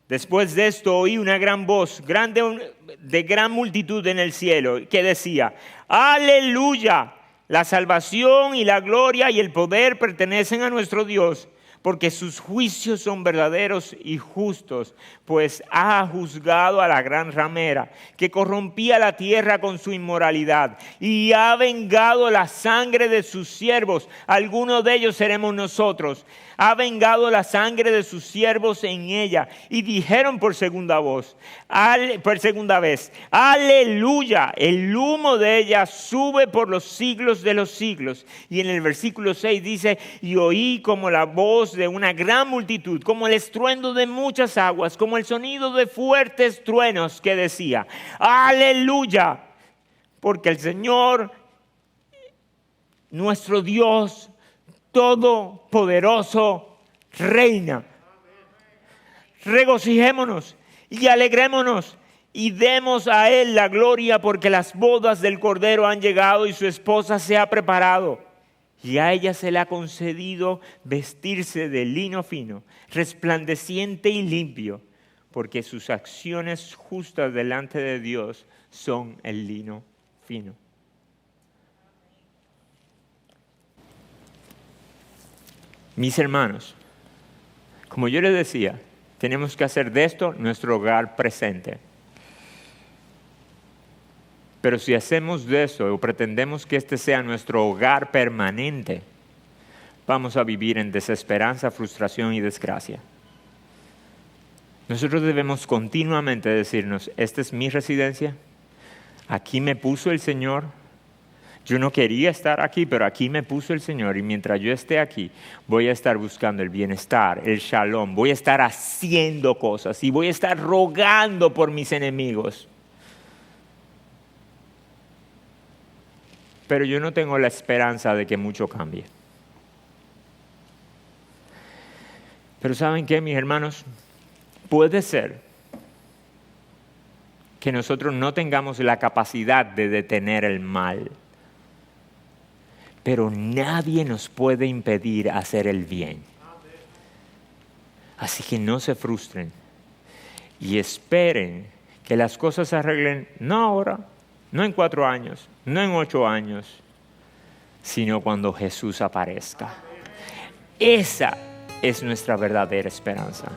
Después de esto oí una gran voz, grande, de gran multitud en el cielo, que decía, ¡Aleluya! La salvación y la gloria y el poder pertenecen a nuestro Dios, porque sus juicios son verdaderos y justos, pues ha juzgado a la gran ramera, que corrompía la tierra con su inmoralidad, y ha vengado la sangre de sus siervos, algunos de ellos seremos nosotros. Ha vengado la sangre de sus siervos en ella. Y dijeron por segunda vez, aleluya, el humo de ella sube por los siglos de los siglos. Y en el versículo 6 dice, y oí como la voz de una gran multitud, como el estruendo de muchas aguas, como el sonido de fuertes truenos, que decía, aleluya, porque el Señor, nuestro Dios Todopoderoso, reina. Regocijémonos y alegrémonos y demos a Él la gloria, porque las bodas del Cordero han llegado y su esposa se ha preparado. Y a ella se le ha concedido vestirse de lino fino, resplandeciente y limpio, porque sus acciones justas delante de Dios son el lino fino. Mis hermanos, como yo les decía, tenemos que hacer de esto nuestro hogar presente. Pero si hacemos de eso o pretendemos que este sea nuestro hogar permanente, vamos a vivir en desesperanza, frustración y desgracia. Nosotros debemos continuamente decirnos, esta es mi residencia, aquí me puso el Señor. Yo no quería estar aquí, pero aquí me puso el Señor, y mientras yo esté aquí, voy a estar buscando el bienestar, el shalom, voy a estar haciendo cosas y voy a estar rogando por mis enemigos. Pero yo no tengo la esperanza de que mucho cambie. Pero ¿saben qué, mis hermanos? Puede ser que nosotros no tengamos la capacidad de detener el mal, pero nadie nos puede impedir hacer el bien. Así que no se frustren y esperen que las cosas se arreglen, no ahora, no en 4 años, no en 8 años, sino cuando Jesús aparezca. Esa es nuestra verdadera esperanza.